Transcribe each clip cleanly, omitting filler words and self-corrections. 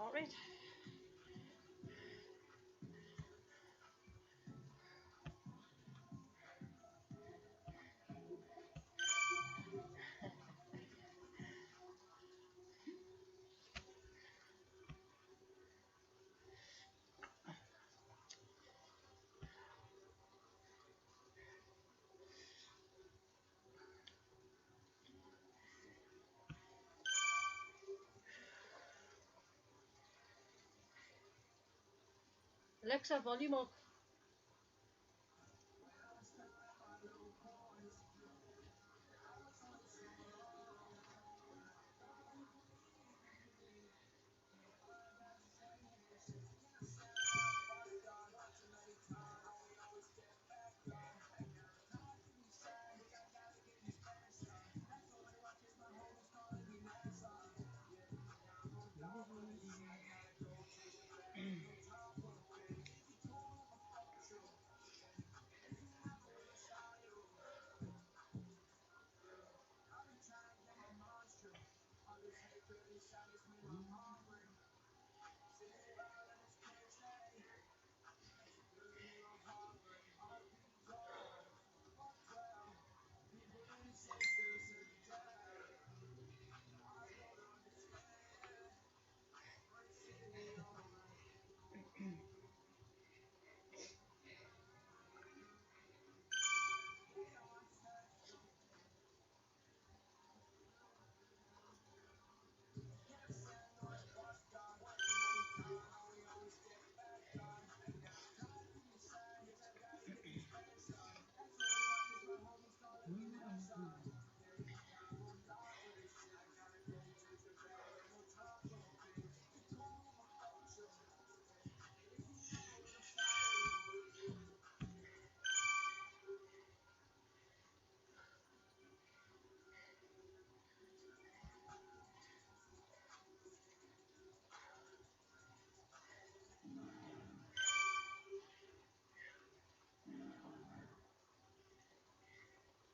Heart rate. Alexa, volume up.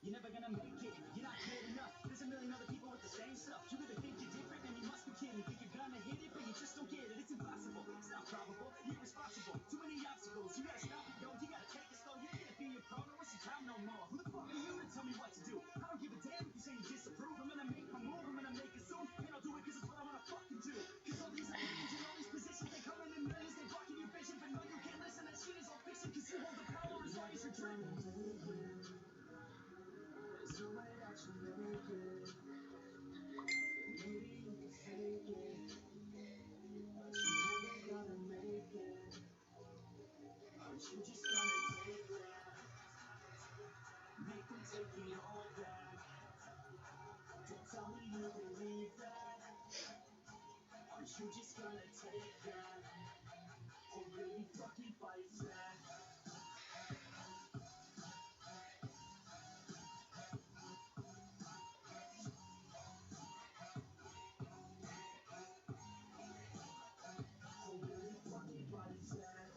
You're never gonna make it, you're not good enough. There's a million other people with the same stuff. You really think you're different, and you must be kidding. Think you're gonna hit it, but you just don't get it. It's impossible, it's not probable, you're irresponsible. Too many obstacles, you gotta stop it, yo. You gotta take it slow, you can't be a pro, don't waste your time no more. Who the fuck are you to tell me what to do? I don't give a damn if you say you disapprove. I'm gonna make my move, I'm gonna make it soon. And I'll do it cause it's what I wanna fucking do. Cause all these ideas and all these positions, they come in millions, they blocking your vision. But no, you can't listen, that shit is all fiction. Cause you hold the power as long as you're dreaming. There's no way that you make it. Maybe you can fake it, but you never gonna make it. Aren't you just gonna take that? Make them take it all back. Don't tell me you believe that. Aren't you just gonna take that? Or will you fucking fight back? Or will you fucking fight back?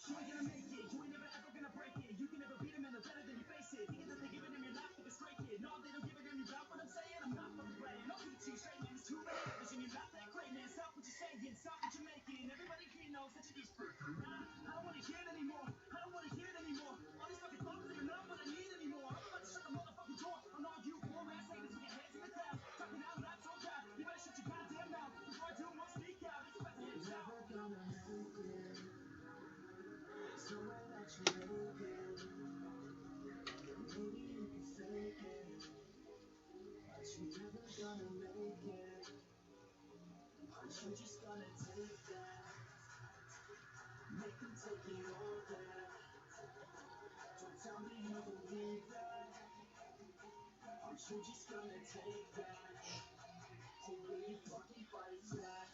You ain't gonna make it, you ain't never ever gonna break it. You can never beat them and they're better than you face it. Thinking that they give it in your lap like a stray kid. No, they don't give it in your mouth, what I'm saying. I'm not fucking playing. I'll beat you straight, man. There's too many others and you're not that great, man. Stop what you're saying, stop what you're making. Everybody here knows that you're just freaking. I don't wanna hear it anymore. I don't wanna hear it anymore. All these fucking thoughts that are not what I need anymore. I'm about to shut the motherfucking door on all you poor ass haters with your hands in the cloud. Talking out loud so proud. You better shut your goddamn mouth before I do more speak out. It's about to hit south. Never gonna make it. There's no way that you make it. Maybe you can fake it, but you're never gonna make it. Aren't you just gonna take that? Make them take it all back. Don't tell me you believe that. Aren't you just gonna take that? Or will you fucking fight back?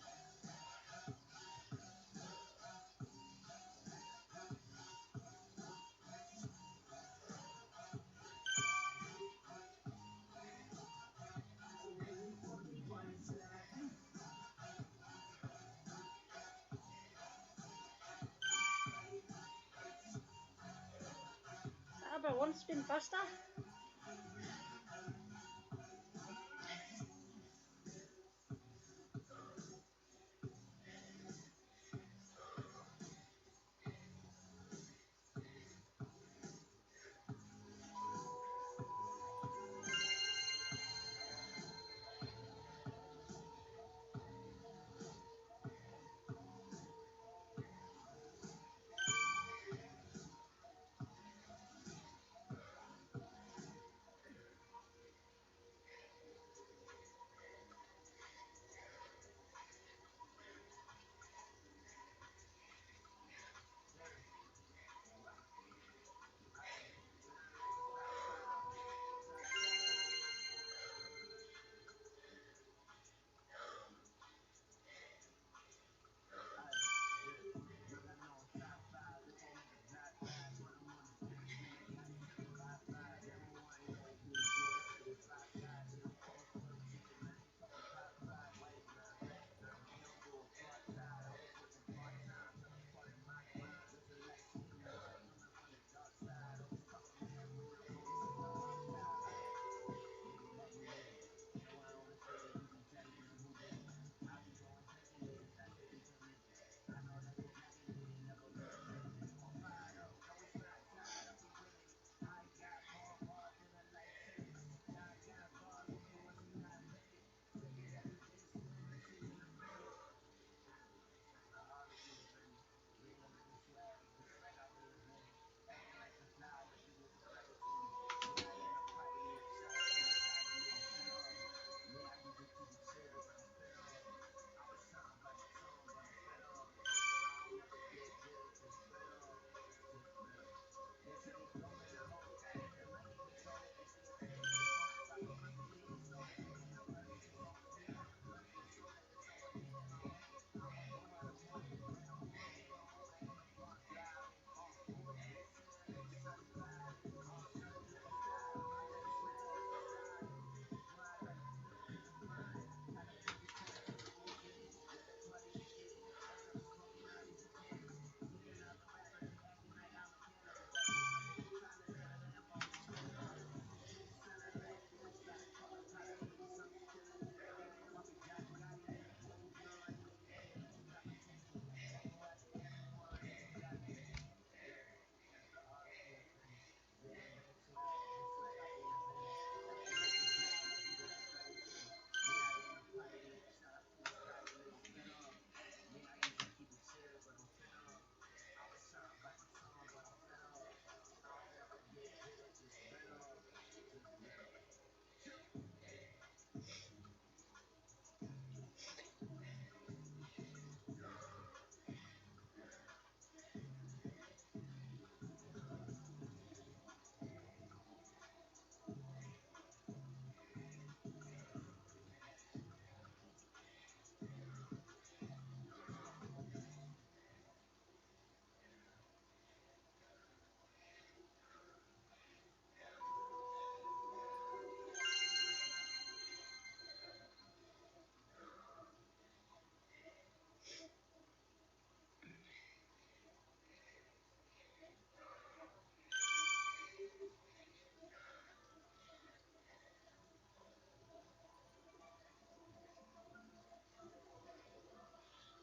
Or will you fucking fight back? once been faster.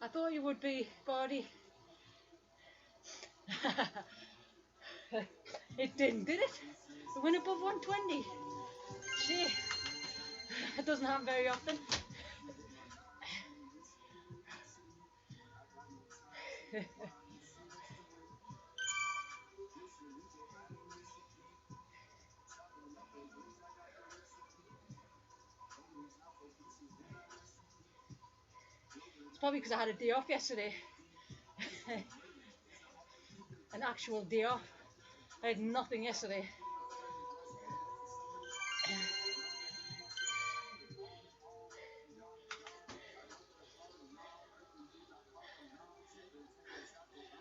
I thought you would be, Bardi. It didn't, did it? It went above 120. Shit. It doesn't happen very often. It's probably because I had a day off yesterday. An actual day off. I had nothing yesterday.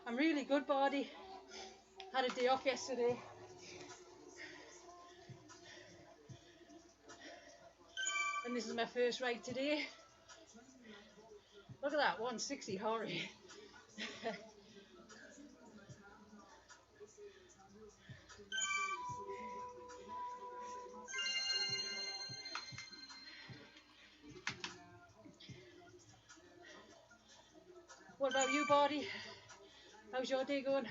I'm really good, Bardi. Had a day off yesterday. And this is my first ride today. Look at that, 160 Hori. What about you, Bardi? How's your day going?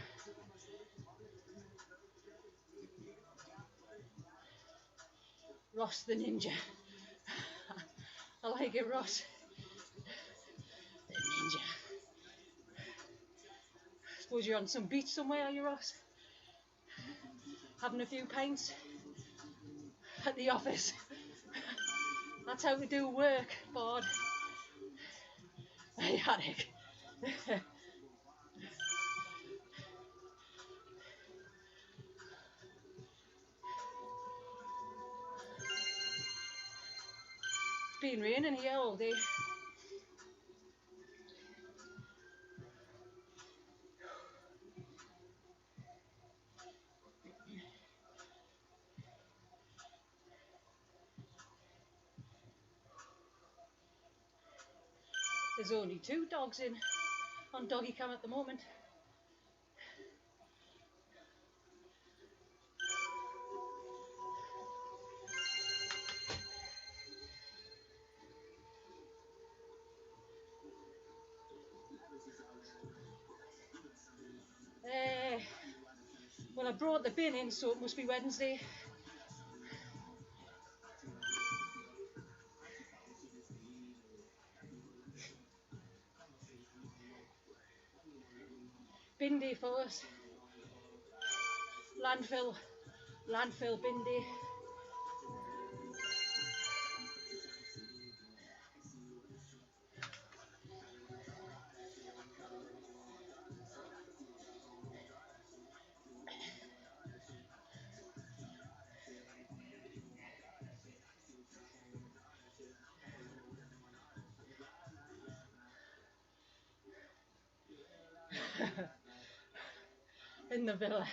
Ross the Ninja. I like it, Ross. The Ninja. Suppose you're on some beach somewhere, are you, Ross? Having a few pints at the office. That's how we do work, Bard. Hey, Attic. It's been raining here all day. There's only 2 dogs in on doggy cam at the moment. Well, I brought the bin in, so it must be Wednesday. Bin day for us. Landfill bin day. In the villa.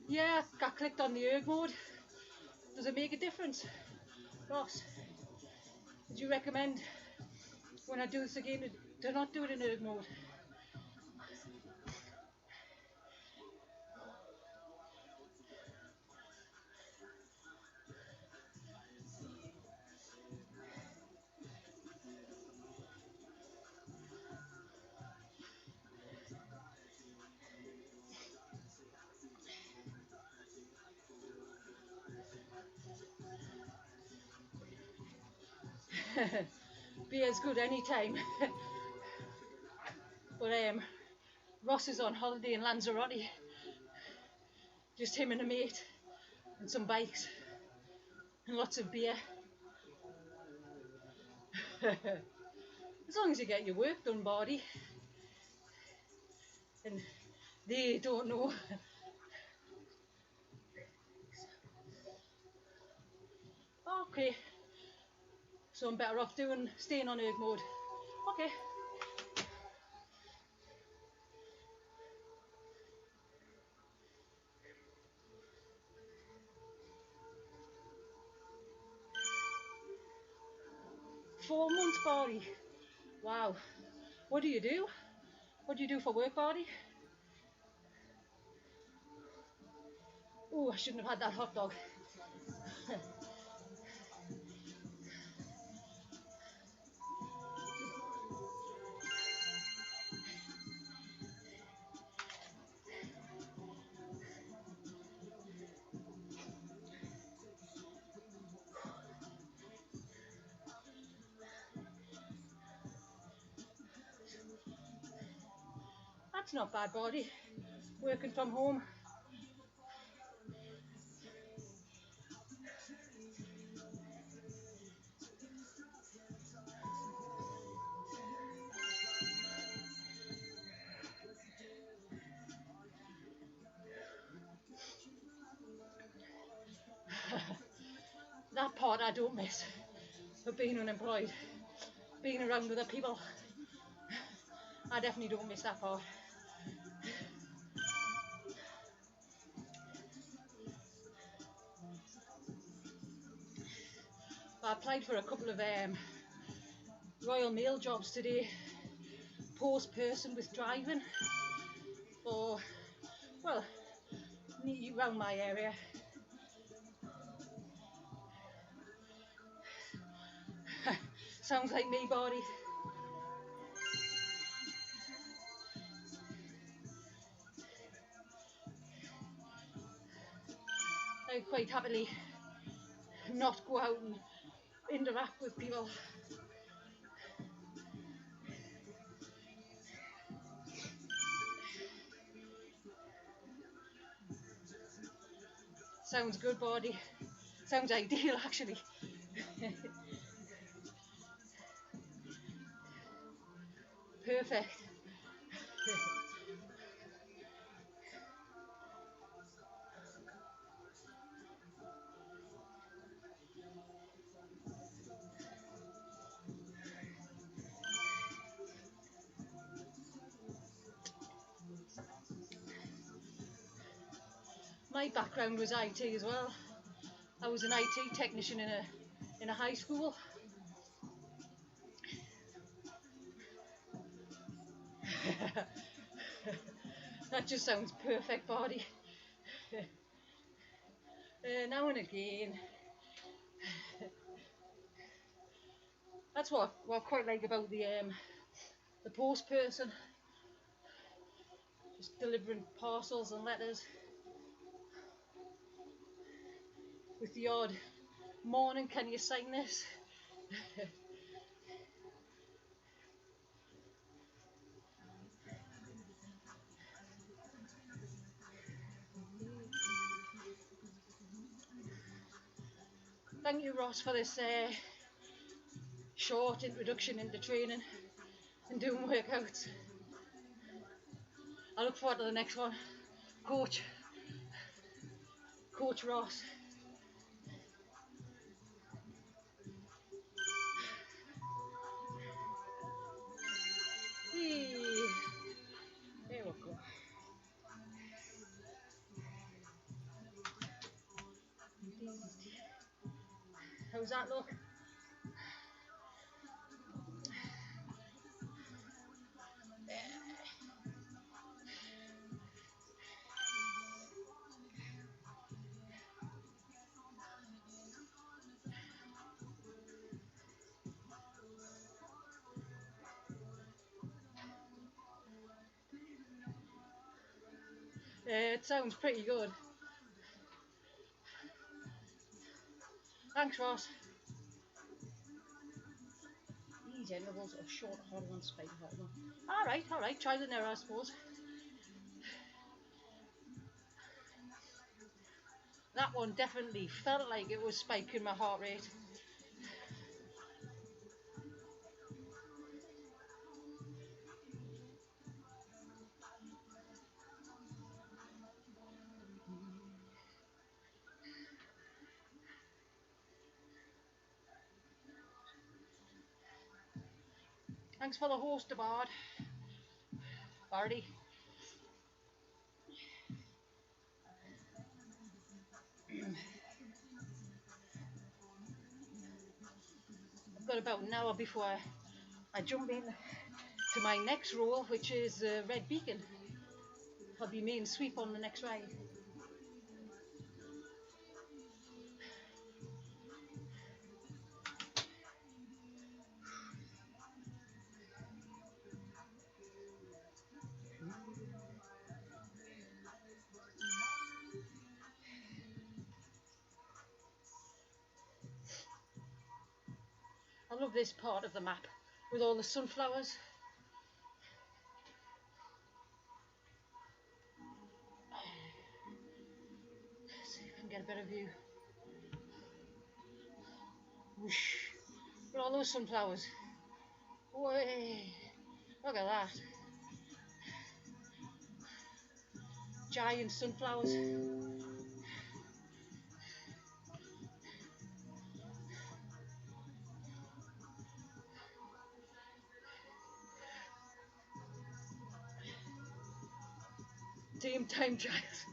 Yeah, I clicked on the erg mode. Does it make a difference? Ross, would you recommend when I do this again to not do it in erg mode? Beer's good anytime. But Ross is on holiday in Lanzarote. Just him and a mate and some bikes and lots of beer. As long as you get your work done, Bardi. And they don't know. Okay. So I'm better off staying on erg mode. Okay. Four months, Bardi. Wow. What do you do? What do you do for work, Bardi? Oh, I shouldn't have had that hot dog. That's not bad, Bardi. Working from home. That part I don't miss, of being unemployed, being around other people. I definitely don't miss that part. I applied for a couple of Royal Mail jobs today, post person with driving, or, well, neat around my area. Sounds like me body. I quite happily not go out and interact with people. Sounds good, body. Sounds ideal, actually. Perfect. My background was IT as well. I was an IT technician in a high school. That just sounds perfect, body. Now and again. That's what I quite like about the post person. Just delivering parcels and letters. With the odd morning, can you sign this? Thank you, Ross, for this short introduction into training and doing workouts. I look forward to the next one. Coach Ross. There we go. How's that look? It sounds pretty good. Thanks, Ross. Easy intervals or short, hard ones, spiky hard one. Alright, trial and error, I suppose. That one definitely felt like it was spiking my heart rate. Thanks for the host, Bard. Barty. I've got about an hour before I jump in to my next role, which is Red Beacon. I'll be main sweep on the next ride. I love this part of the map with all the sunflowers. Let's see if I can get a better view. Whoosh. Look at all those sunflowers. Way. Look at that. Giant sunflowers. Team time trials.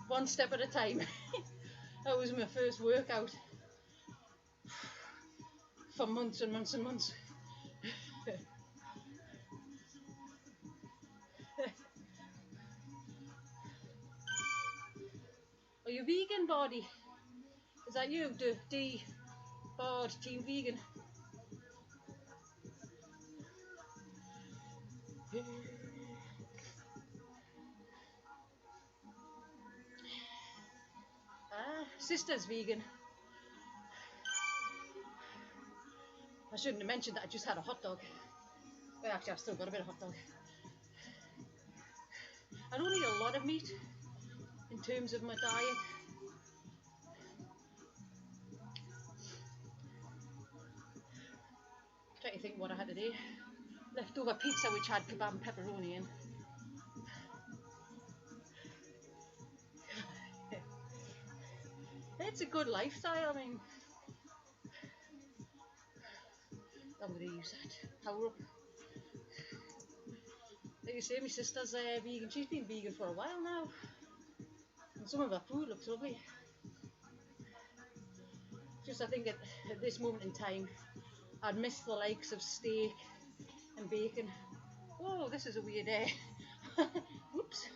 One step at a time. That was my first workout for months and months and months. you vegan, Body? Is that you, D? Bod, Team Vegan. Sister's vegan. I shouldn't have mentioned that I just had a hot dog. Well, actually, I've still got a bit of hot dog. I don't eat a lot of meat in terms of my diet. Trying to think what I had today. Leftover pizza which had kebab and pepperoni in. It's a good lifestyle. I mean, I'm going to use that power up. Like you say, my sister's vegan. She's been vegan for a while now, and some of her food looks lovely. Just I think at this moment in time, I'd miss the likes of steak and bacon. Whoa, this is a weird whoops.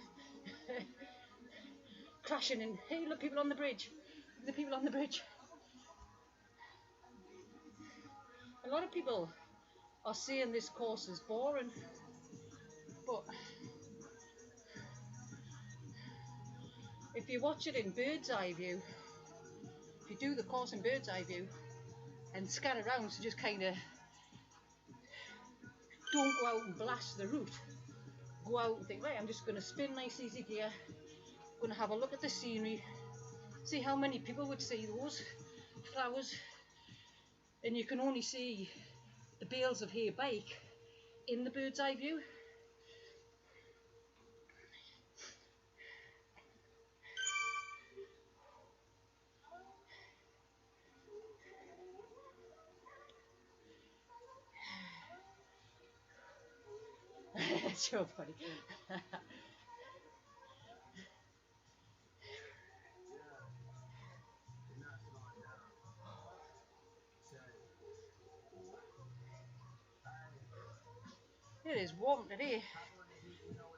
Crashing in. Hey, look, people on the bridge. The people on the bridge. A lot of people are saying this course is boring, but if you watch it in bird's eye view, if you do the course in bird's eye view and scan around, so just kind of don't go out and blast the route. Go out and think, right, I'm just going to spin nice easy gear, going to have a look at the scenery, see how many people would see those flowers, and you can only see the bales of hay bike in the bird's eye view. It's so funny. It is warm today,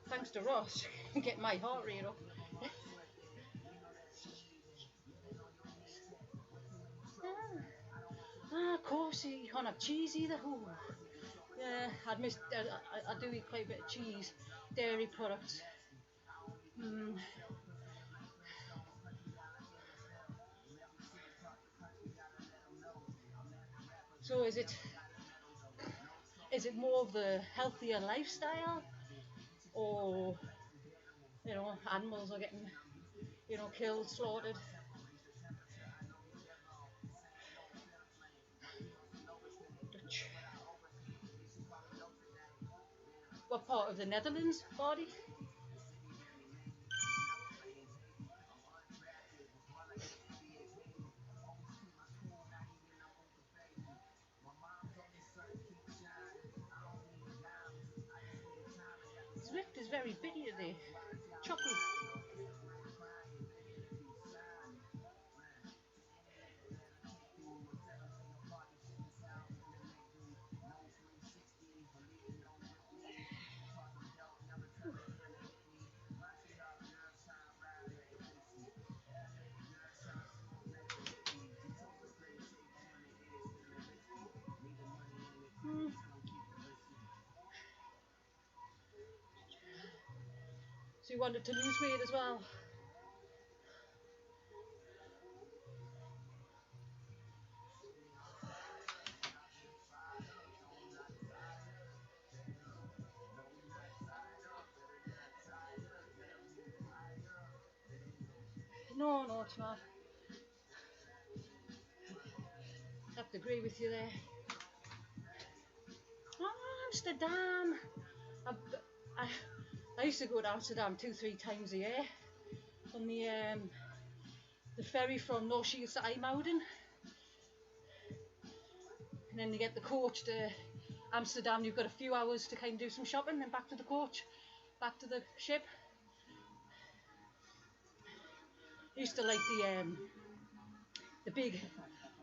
thanks to Ross. Get my heart rate up. Of course, you can't have cheese either. Ooh. Yeah, I do eat quite a bit of cheese, dairy products. So is it more of the healthier lifestyle, or animals are getting killed, slaughtered? What part of the Netherlands, Body? Zwift is very bitty today, choppy. So you wanted to lose weight as well? No, it's not. I have to agree with you there. Oh, Amsterdam! I used to go to Amsterdam 2-3 times a year on the ferry from North Shields to IJmuiden, and then you get the coach to Amsterdam. You've got a few hours to kind of do some shopping, then back to the coach, back to the ship. I used to like the big,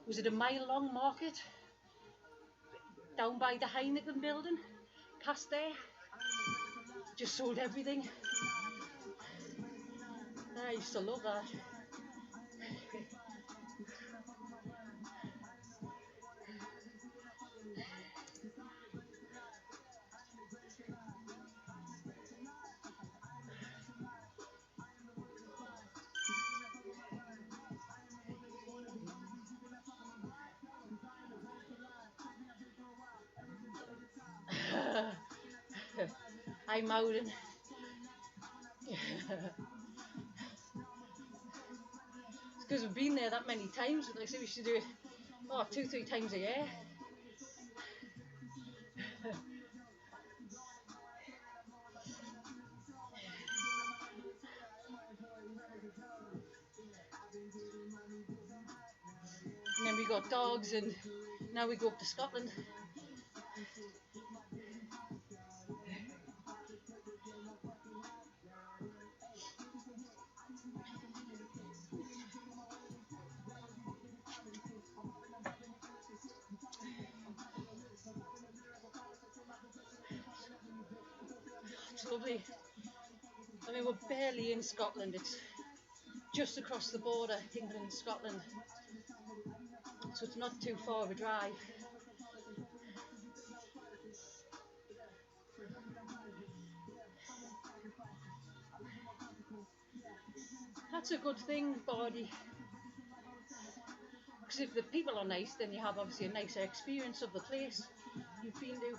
was it a mile-long market down by the Heineken building, past there? Just sold everything. I used to love that. I'm out and it's because we've been there that many times. Like I say, we should do it 2-3 times a year. And then we got dogs, and now we go up to Scotland. It's lovely. I mean, we're barely in Scotland. It's just across the border, England and Scotland. So it's not too far of a drive. That's a good thing, body. Because if the people are nice, then you have obviously a nicer experience of the place you've been to.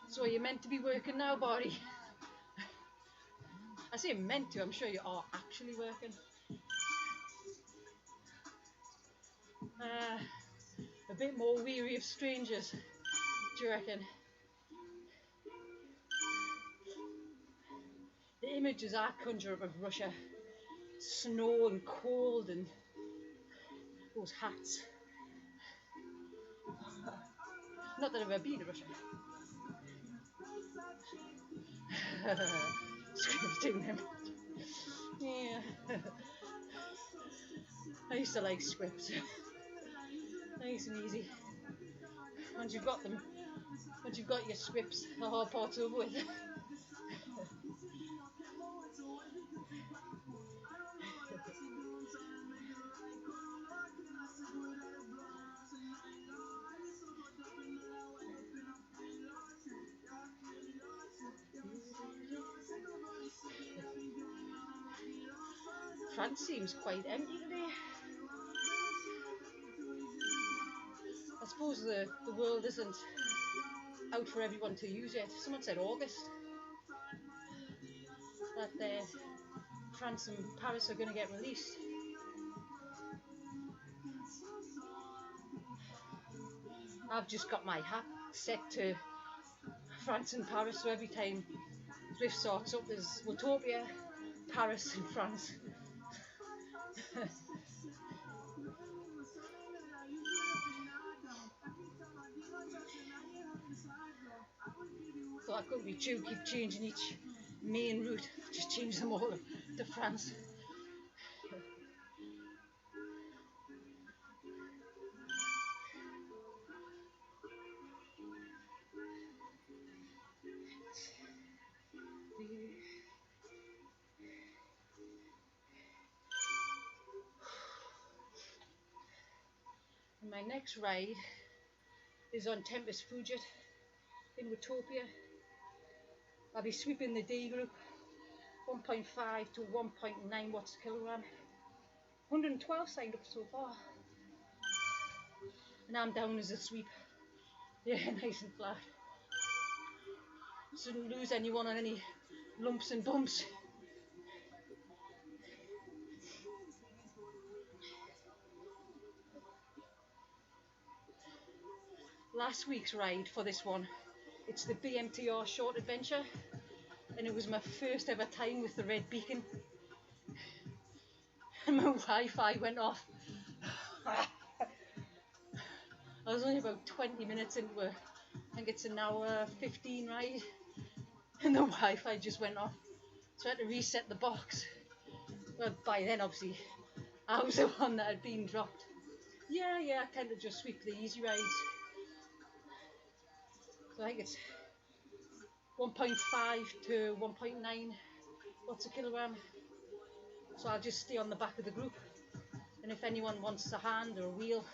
So you're meant to be working now, body. I say meant to, I'm sure you are actually working. A bit more weary of strangers, do you reckon? The images I conjure up of Russia, snow and cold and those hats. Not that I've ever been to Russia. Scripting them. Yeah. I used to like scripts. Nice and easy. Once you've got them, once you've got your scripts, the hard part's over with. France seems quite empty today. I suppose the world isn't out for everyone to use yet. Someone said August that France and Paris are going to get released. I've just got my hat set to France and Paris, so every time Zwift starts up there's Utopia, Paris and France. So I couldn't be true, keep changing each main route, just change them all to France. And my next ride is on Tempest Fugit in Utopia. I'll be sweeping the D group, 1.5 to 1.9 watts a kilogram. 112 signed up so far. And I'm down as a sweep. Yeah, nice and flat. Shouldn't lose anyone on any lumps and bumps. Last week's ride for this one, it's the BMTR short adventure, and it was my first ever time with the red beacon. And my Wi-Fi went off. I was only about 20 minutes into it. I think it's an hour 15 ride, and the Wi-Fi just went off. So I had to reset the box. But by then, obviously, I was the one that had been dropped. Yeah, I tend to just sweep the easy rides. So I think it's 1.5 to 1.9 watts a kilogram. So I'll just stay on the back of the group. And if anyone wants a hand or a wheel,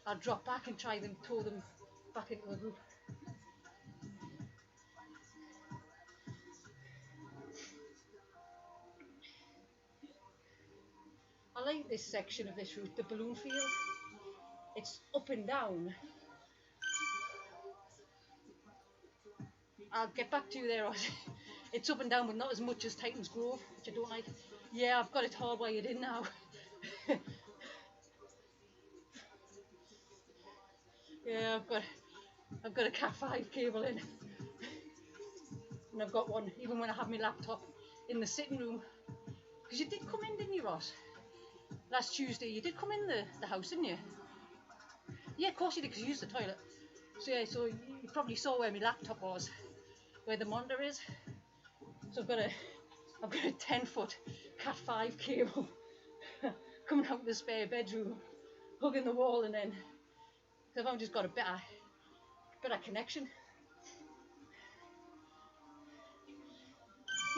I'll drop back and try them, tow them back into the group. I like this section of this route, the balloon field. It's up and down. I'll get back to you there, Ross. It's up and down, but not as much as Titans Grove, which I don't like. Yeah, I've got it hardwired in now. Yeah, I've got a Cat 5 cable in, and I've got one even when I have my laptop in the sitting room. Because you did come in, didn't you, Ross? Last Tuesday, you did come in the house, didn't you? Yeah, of course you did, because you used the toilet. So yeah, so you probably saw where my laptop was, where the monitor is. So I've got a 10-foot Cat 5 cable coming out of the spare bedroom, hugging the wall, and then I've just got a better connection.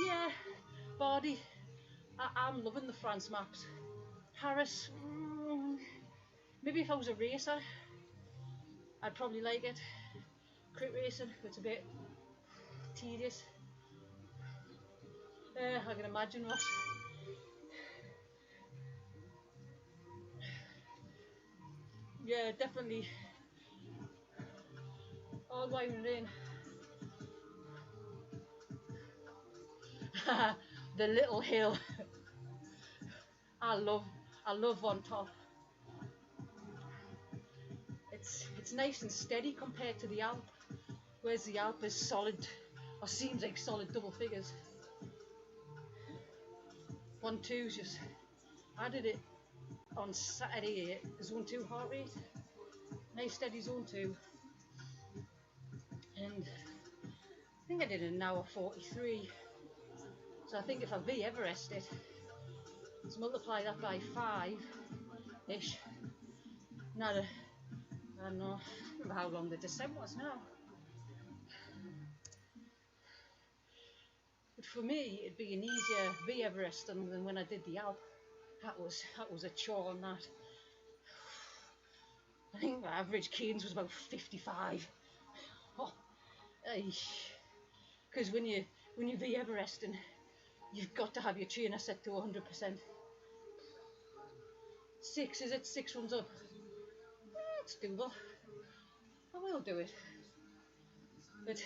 Yeah, Bardi, I'm loving the France maps. Paris, maybe if I was a racer, I'd probably like it. Crit racing, it's a bit tedious. I can imagine, Ross. Yeah, definitely. All wiring in. The little hill. I love on top. It's nice and steady compared to the Alp, whereas the Alp is solid, or seems like solid double figures. 1-2's just, I did it on Saturday, zone 2 heart rate, nice steady zone 2, and I think I did an hour 43. So I think if I V Everest it, let's multiply that by 5-ish. Now I don't know how long the descent was now. But for me, it'd be an easier V Everest than when I did the Alp. That was a chore on that. I think the average Cairns was about 55. Oh, because when you V Everesting, you've got to have your trainer set to 100%. 6, is it? 6 runs up. It's doable. I will do it. But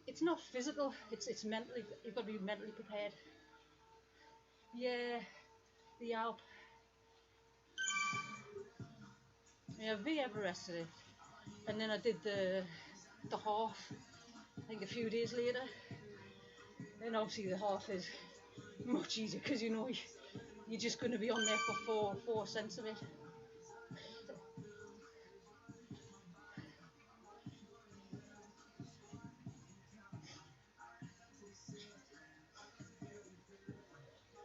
it's not physical, it's mentally, you've got to be mentally prepared. Yeah, the Alp. Yeah, V Everested it. And then I did the half, I think a few days later. And obviously the half is much easier because you know you're just going to be on there for 4 cents of it.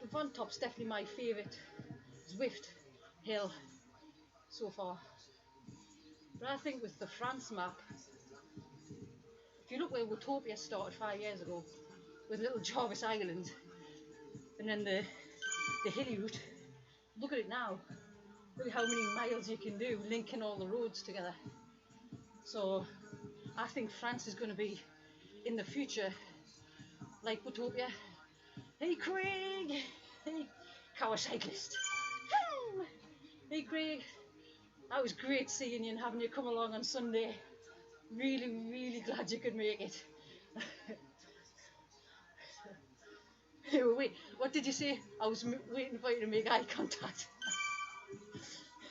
The Von Top's definitely my favourite Zwift hill so far. But I think with the France map, if you look where Watopia started 5 years ago, with little Jarvis Island, and then the hilly route, look at it now. Look at how many miles you can do, linking all the roads together. So I think France is going to be, in the future, like Watopia. Hey Craig! Hey, Cower Cyclist! Hey Craig! That was great seeing you and having you come along on Sunday. Really, really glad you could make it. Wait, what did you say? I was waiting for you to make eye contact.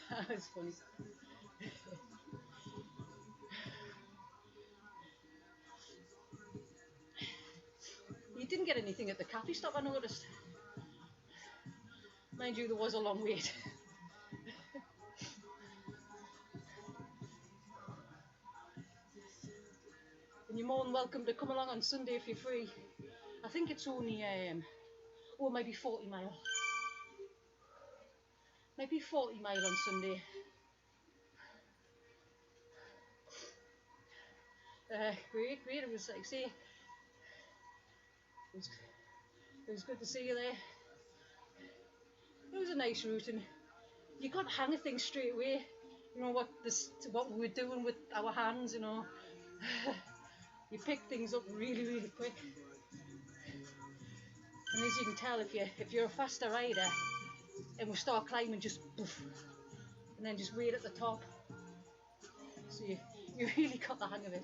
That was funny. You didn't get anything at the cafe stop, I noticed. Mind you, there was a long wait. And you're more than welcome to come along on Sunday if you're free. I think it's only, or maybe 40 mile. Maybe 40 mile on Sunday. Great. It was like, say, it was good to see you there. It was a nice route, and you got the hang of things straight away. you know what we were doing with our hands, you know. You pick things up really, really quick. And as you can tell, if you're a faster rider, and we start climbing, just poof, and then just wait at the top. So you really got the hang of it.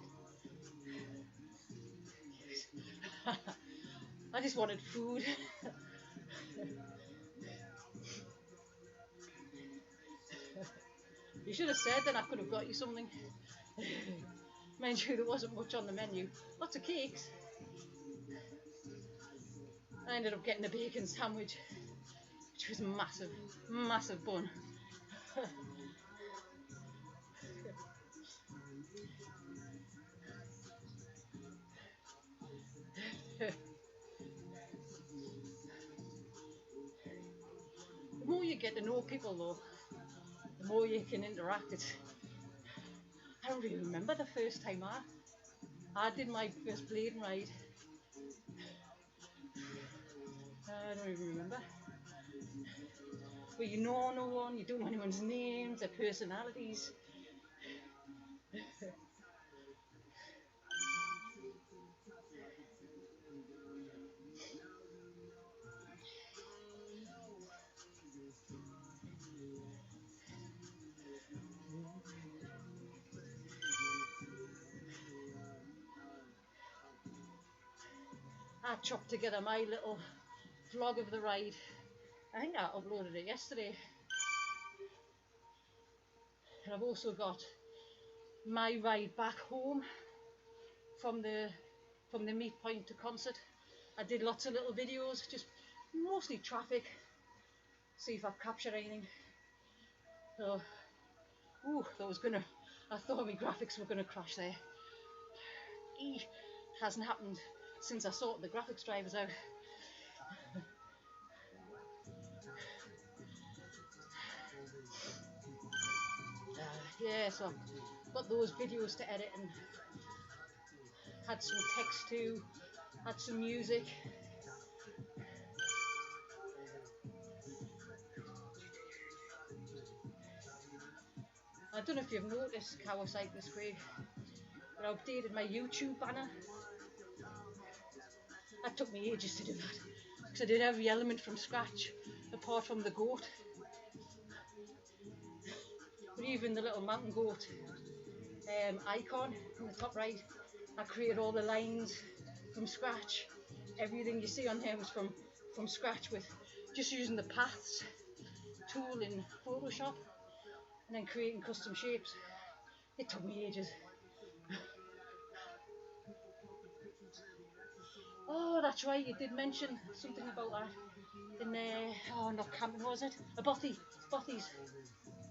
I just wanted food. You should have said, then I could have got you something. Mind you, there wasn't much on the menu. Lots of cakes. I ended up getting a bacon sandwich, which was massive, massive bun. The more you get to know people though, the more you can interact. I don't really remember the first time I did my first Blaydon ride. I don't even remember. But you know no one, you don't know anyone's names, their personalities. I chopped together my little vlog of the ride. I think I uploaded it yesterday. And I've also got my ride back home from the meet point to concert. I did lots of little videos, just mostly traffic, see if I've captured anything. So, I thought my graphics were gonna crash there. Hasn't happened since I sorted the graphics drivers out. Yeah, so I've got those videos to edit and had some text too, had some music. I don't know if you've noticed, Kawasaki Square, but I updated my YouTube banner. That took me ages to do that, because I did every element from scratch, apart from the goat. But even the little mountain goat icon in the top right, I created all the lines from scratch. Everything you see on here was from scratch, with just using the paths tool in Photoshop and then creating custom shapes. It took me ages. Oh, that's right, you did mention something about that in there. Oh, not camping, was it? A bothies.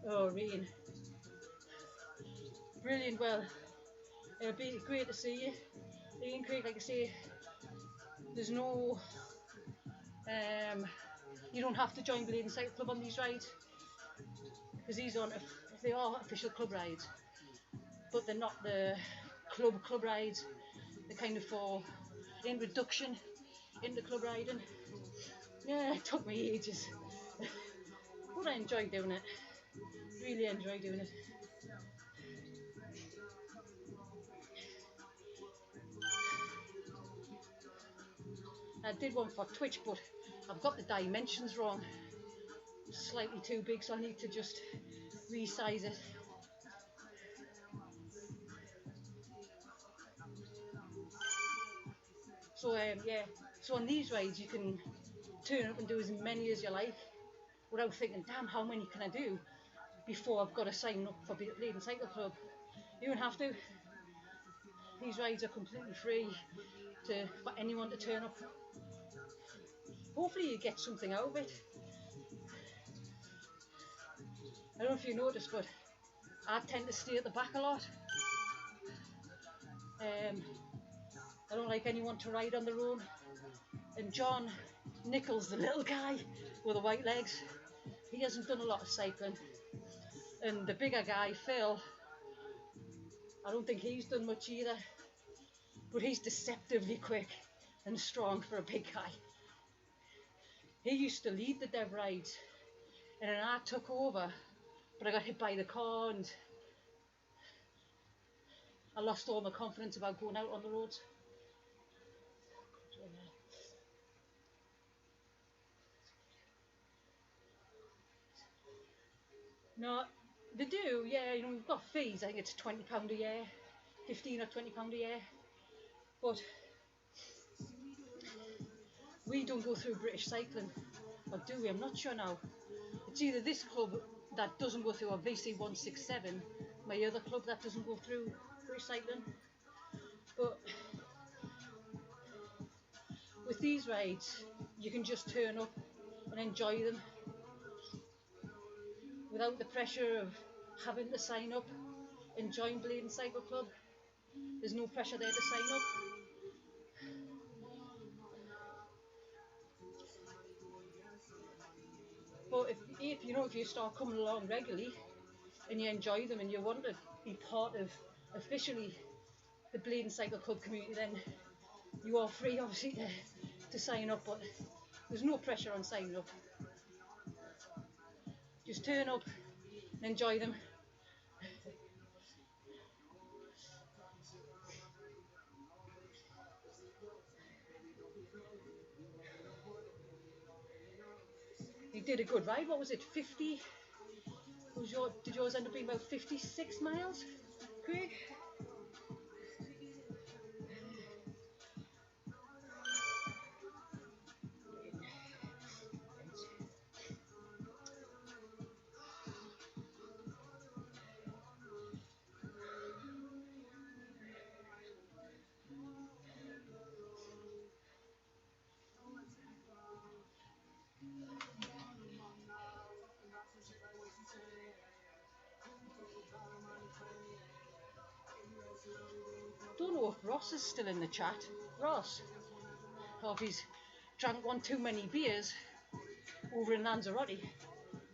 Oh, rain. Brilliant. Well, it'll be great to see you. Ian Craig, like I say, there's no you don't have to join Blaydon Cycle Club on these rides, because they are official club rides, but they're not the club rides. They're kind of for introduction into club riding. Yeah, it took me ages, but I enjoy doing it. Really enjoy doing it. I did one for Twitch, but I've got the dimensions wrong. It's slightly too big, so I need to just resize it. So yeah, so on these rides you can turn up and do as many as you like, without thinking, damn, how many can I do before I've got to sign up for Blaydon Cycle Club. You don't have to. These rides are completely free for anyone to turn up. Hopefully you get something out of it. I don't know if you noticed, but I tend to stay at the back a lot. I don't like anyone to ride on their own. And John Nichols, the little guy with the white legs, he hasn't done a lot of cycling. And the bigger guy, Phil, I don't think he's done much either. But he's deceptively quick and strong for a big guy. He used to lead the dev rides, and then I took over but I got hit by the car and I lost all my confidence about going out on the roads. No, they do, yeah, you know, we've got fees, I think it's £20 a year, 15 or £20 a year, but we don't go through British Cycling, or do we? I'm not sure now. It's either this club that doesn't go through, or VC167, my other club that doesn't go through British Cycling. But with these rides, you can just turn up and enjoy them without the pressure of having to sign up and join Blaydon Cycle Club. There's no pressure there to sign up. But if you start coming along regularly and you enjoy them and you want to be part of officially the Blaydon Cycle Club community, then you are free obviously to sign up, but there's no pressure on signing up. Just turn up and enjoy them. You did a good ride. What was it, 50? Did yours end up being about 56 miles, Craig? Don't know if Ross is still in the chat. Ross, or if he's drank one too many beers over in Lanzarote.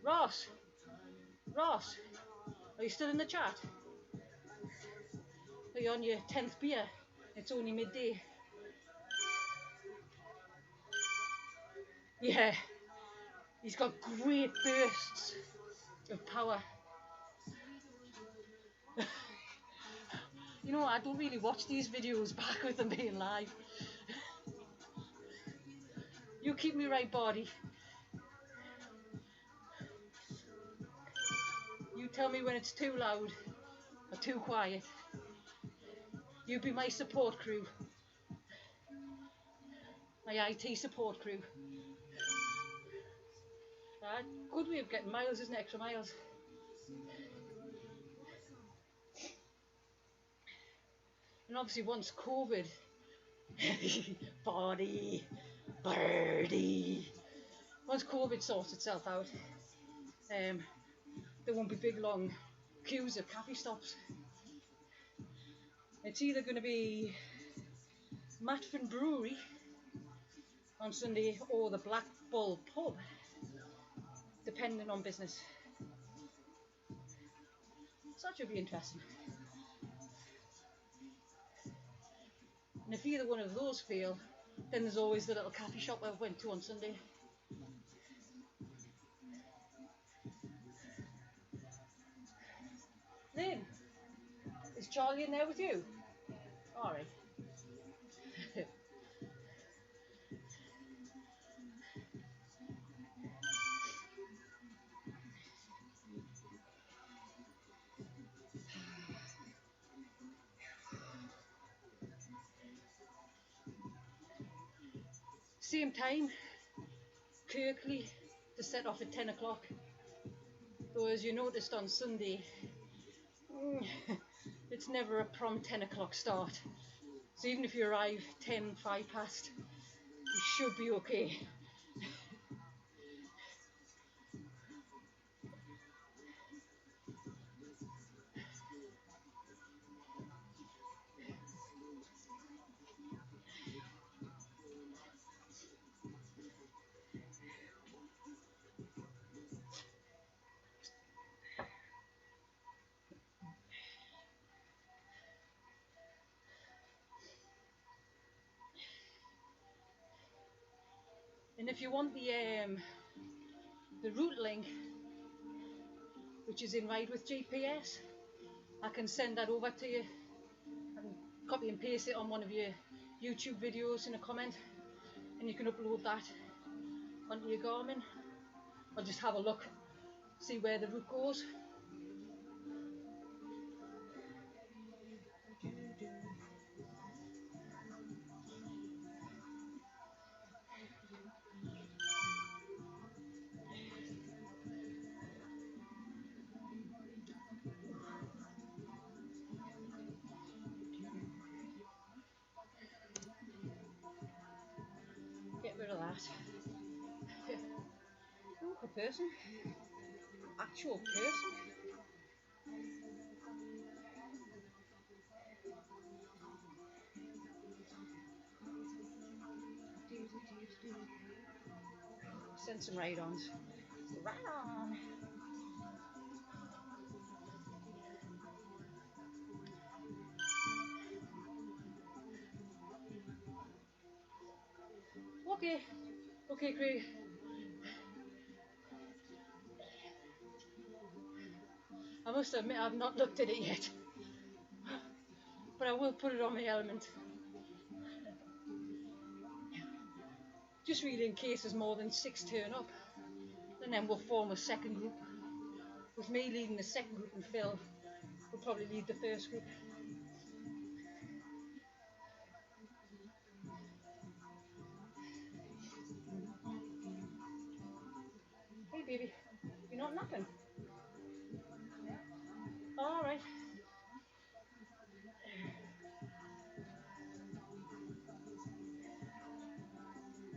Ross, are you still in the chat? Are you on your 10th beer? It's only midday. Yeah, he's got great bursts of power. You know, I don't really watch these videos back with them being live. You keep me right, body. You tell me when it's too loud or too quiet. You be my support crew. My IT support crew. Good way of getting miles, isn't it? Extra miles. And obviously once COVID, birdie, once COVID sorts itself out, there won't be big long queues at cafe stops. It's either going to be Matfin Brewery on Sunday or the Black Bull pub, depending on business. So that should be interesting. And if either one of those fail, then there's always the little cafe shop I went to on Sunday. Lynn, is Charlie in there with you? Alright. Same time, Kirkley to set off at 10 o'clock. Though as you noticed on Sunday, it's never a prompt 10 o'clock start. So even if you arrive 5 past, you should be okay. And if you want the route link which is in Ride with GPS. I can send that over to you. I can copy and paste it on one of your YouTube videos in a comment, and you can upload that onto your Garmin, or just have a look, see where the route goes. Get rid of that. Oh, a person. Actual person. Send some ride-ons. Ride-on. Okay. Okay, Craig. I must admit I've not looked at it yet, but I will put it on my element. Just really in case there's more than 6 turn up, and then we'll form a second group, with me leading the second group and Phil will probably lead the first group. Hey baby, you're not napping? Alright.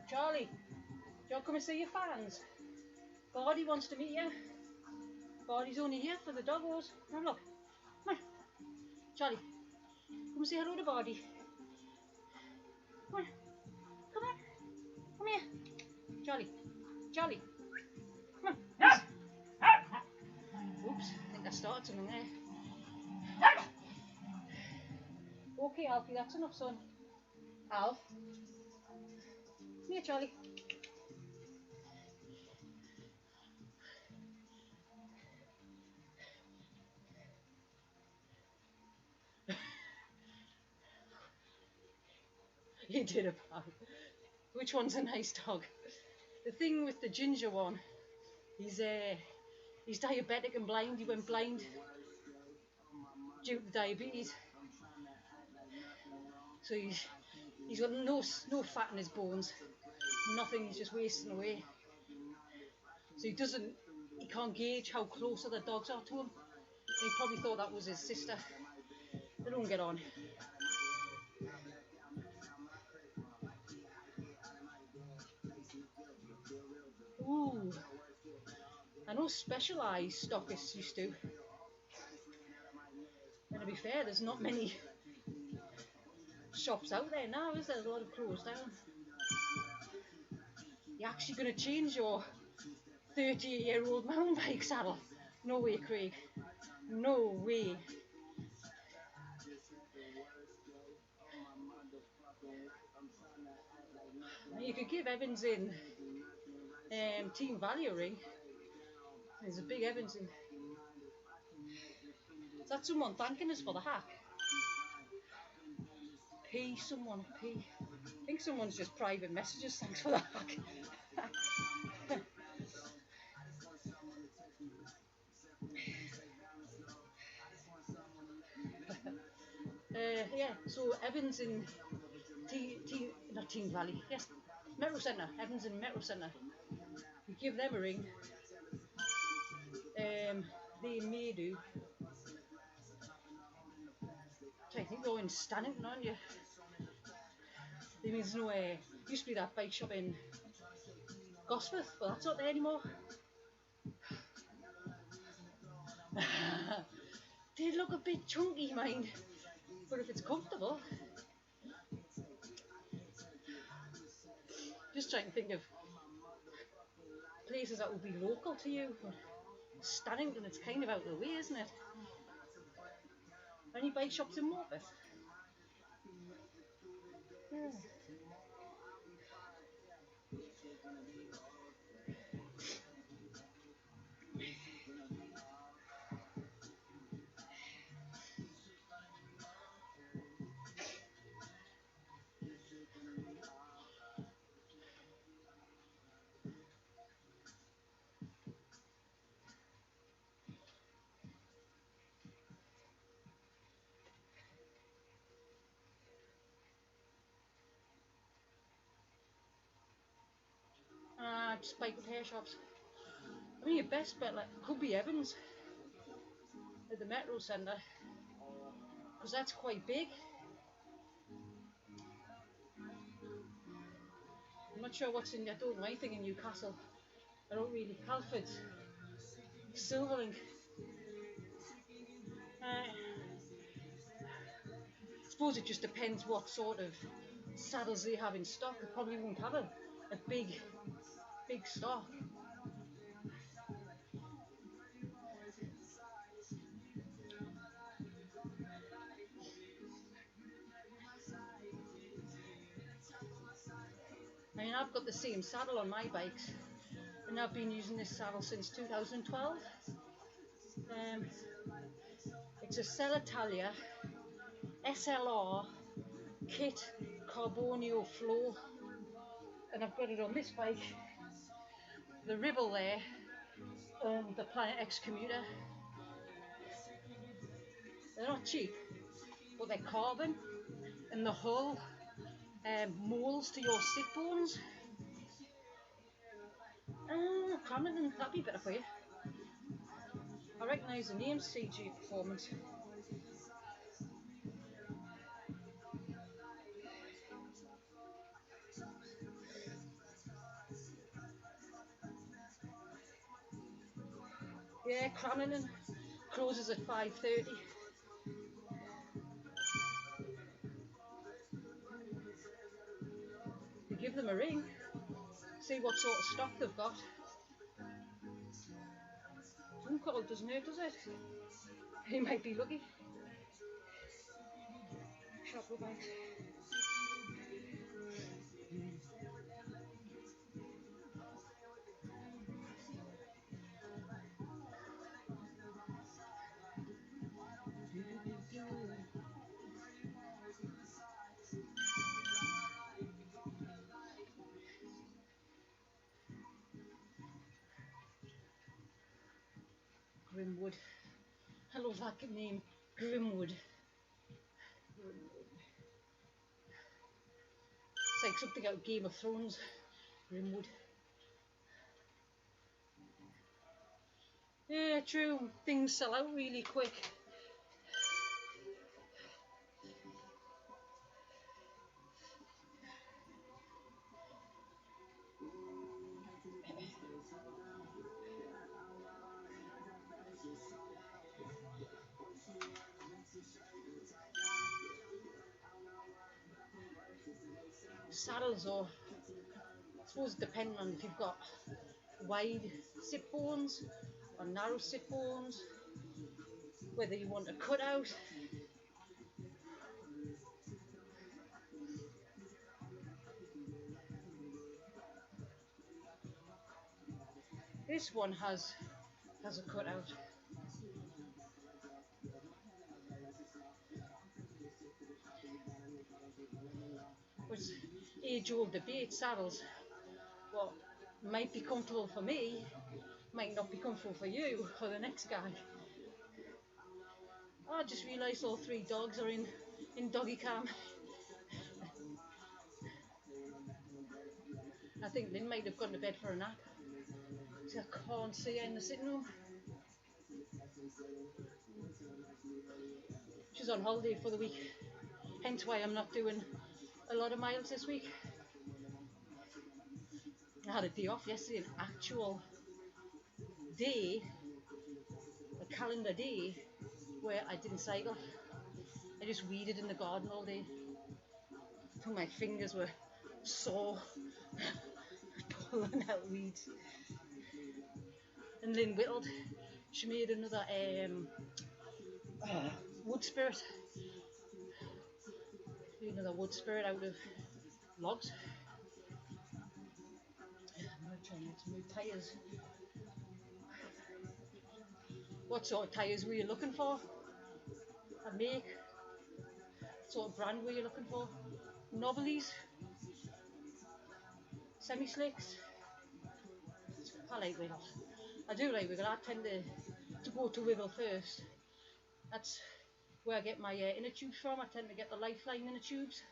Charlie, do you want to come and see your fans? Bardi wants to meet you. Bardi's only here for the doggos. Now look, come on. Charlie, come and say hello to Bardi. Come on, come on, come here. Charlie, Charlie, come on. Yes. Oops, I think I started something there. Okay, Alfie, that's enough, son. Alf. Come here, Charlie. You did a pal. Which one's a nice dog? The thing with the ginger one, he's diabetic and blind. He went blind due to diabetes. So he's got no fat in his bones, nothing. He's just wasting away. So he can't gauge how close other dogs are to him. He probably thought that was his sister. They don't get on. Ooh, I know specialised stockists used to. And to be fair, there's not many shops out there now, is there? There's a lot of closed down. You're actually going to change your 30-year-old mountain bike saddle? No way, Craig. No way. You could give Evans in Team Value a ring. There's a big Evans in. Is that someone thanking us for the hack? Someone. I think someone's just private messages. Thanks for the hack. Yeah, so Evans in not Team Valley, yes, Metro Centre. Evans in Metro Centre. You give them a ring. They may do. I think you're in Stannington, aren't you? There means no used to be that bike shop in Gosforth, but that's not there anymore. They look a bit chunky, mind, but if it's comfortable. Just trying to think of places that would be local to you. Stannington, it's kind of out of the way, isn't it? Any bike shops in Morpeth? Yeah. just bike repair shops. I mean, your best bet like could be Evans at the Metro Centre, because that's quite big. I'm not sure what's in there. I don't know anything in Newcastle. I don't really. Halfords, Silverlink. I suppose it just depends what sort of saddles they have in stock. They probably won't have a big stock. I mean, I've got the same saddle on my bikes, and I've been using this saddle since 2012. It's a Celitalia SLR Kit Carbonio Flow, and I've got it on this bike, the Ribble there, and the Planet X Commuter. They're not cheap, but they're carbon, and the hull molds to your sit bones. Cramlington, that'd be better for you. I recognise the name CG Performance. Yeah, Cramlington closes at 5:30. You give them a ring, see what sort of stock they've got. Phone call doesn't hurt, does it? You might be lucky. Shop with bikes. Grimwood. I love that name, Grimwood. It's like something out of Game of Thrones. Grimwood. Yeah, true. Things sell out really quick. Saddles, or I suppose depending on if you've got wide sit bones or narrow sit bones, whether you want a cutout. This one has a cutout. It's age-old debate. Saddles, what might be comfortable for me, might not be comfortable for you or the next guy. I just realised all three dogs are in doggy cam. I think Lynn might have gone to bed for a nap, so I can't see her in the sitting room. She's on holiday for the week, hence why I'm not doing a lot of miles this week. I had a day off yesterday, an actual day, a calendar day, where I didn't cycle. I just weeded in the garden all day. My fingers were sore pulling out weeds. And Lynn whittled. She made another wood spirit. Another wood spirit out of logs. I'm going to try and get some new tyres. What sort of tyres were you looking for? A make? What sort of brand were you looking for? Novelties? Semi-slicks? I like Wiggle. I do like Wiggle. I tend to go to Wiggle first. That's where I get my inner tubes from. I tend to get the Lifeline inner tubes.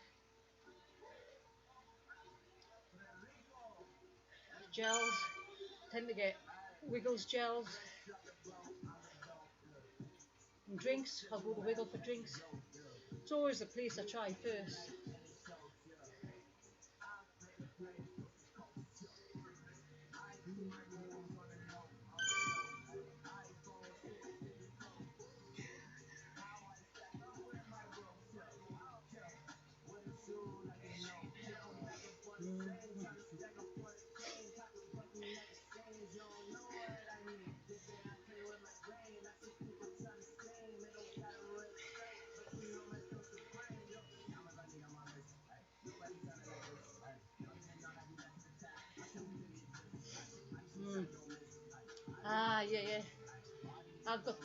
gels. Tend to get Wiggles gels. And drinks, I'll go to Wiggle for drinks. It's always the place I try first. Yeah. I've got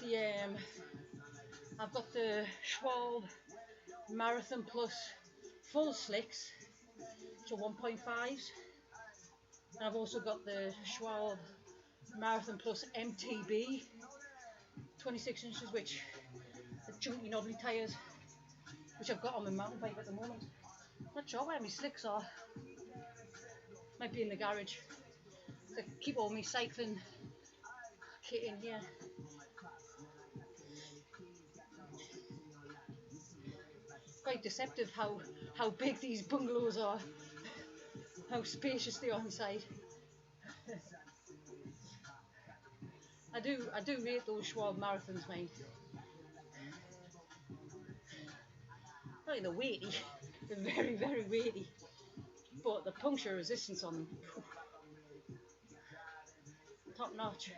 the Schwalbe Marathon Plus full slicks, so 1.5s. And I've also got the Schwalbe Marathon Plus MTB 26 inches, which are chunky knobbly tyres, which I've got on my mountain bike at the moment. Not sure where my slicks are. Might be in the garage. So I keep all my cycling kit in here. Quite deceptive how big these bungalows are, how spacious they are inside. I do rate those Schwalbe marathons, mate. Probably they're weighty, they're very, very weighty, but the puncture resistance on them, top notch.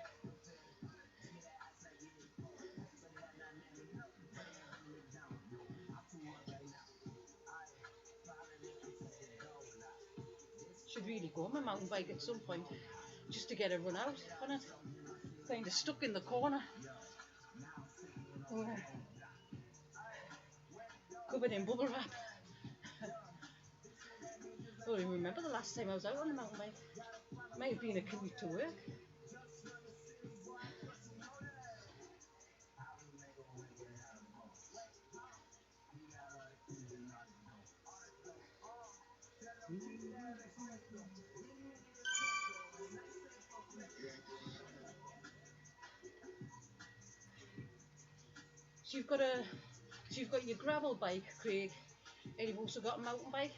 Should really go on my mountain bike at some point, just to get a run out on it. Kind of stuck in the corner, covered in bubble wrap. I don't even remember the last time I was out on a mountain bike. Might have been a commute to work. So you've got your gravel bike, Craig, and you've also got a mountain bike.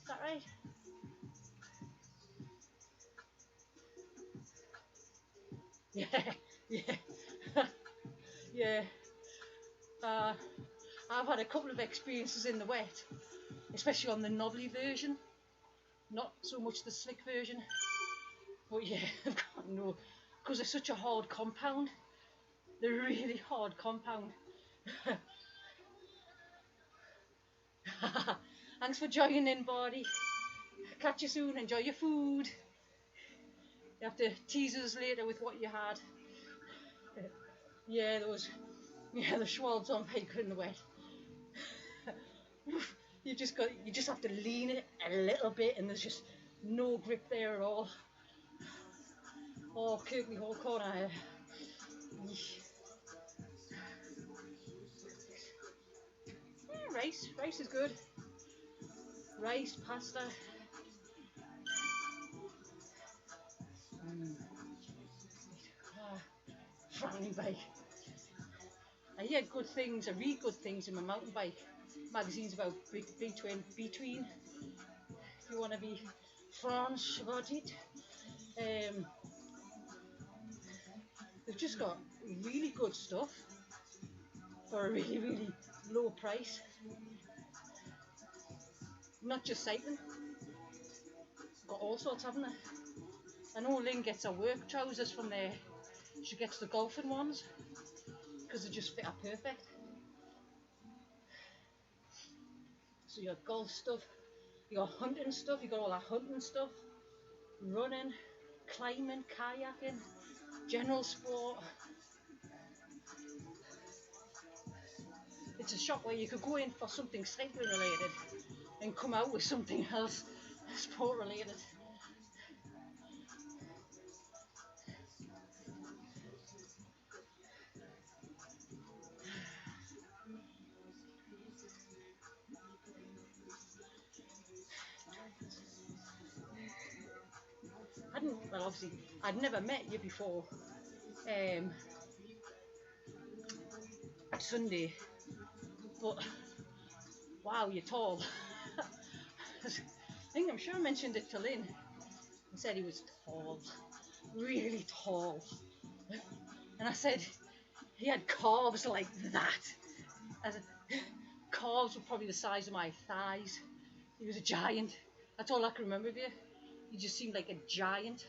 Is that right? Yeah, yeah, yeah. I've had a couple of experiences in the wet, especially on the knobbly version, not so much the slick version. But yeah, I've got no, because they're such a hard compound. They're really hard compound. Thanks for joining in, Bardi. Catch you soon. Enjoy your food. You have to tease us later with what you had. Yeah, the Schwalbes on paper in the wet. You just have to lean it a little bit, and there's just no grip there at all. Oh, Kirkley Hall corner. Rice is good. Rice, pasta. Frowning bike. I hear good things, I read good things in my mountain bike magazines about between. If you want to be French about it, they've just got really good stuff for a really, really low price. Not just cycling, got all sorts, haven't they? I know Lynn gets her work trousers from there. She gets the golfing ones because they just fit her perfect. So you got golf stuff, you got hunting stuff, you got all that hunting stuff, running, climbing, kayaking, general sport. It's a shop where you could go in for something cycling related and come out with something else sport related. I well, obviously, I'd never met you before at Sunday, but wow, you're tall. I'm sure I mentioned it to Lynn and said he was tall, really tall. And I said he had calves like that. I said, calves were probably the size of my thighs. He was a giant. That's all I can remember of you. You just seemed like a giant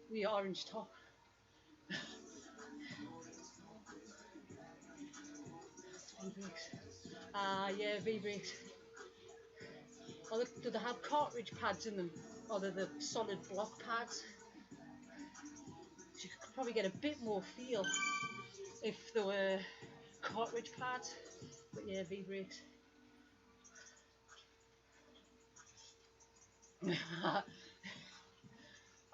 with your orange top. V-brakes. Yeah, V-brakes. Or do they have cartridge pads in them? Or they're the solid block pads? You could probably get a bit more feel if there were cartridge pads. But yeah, V-brakes.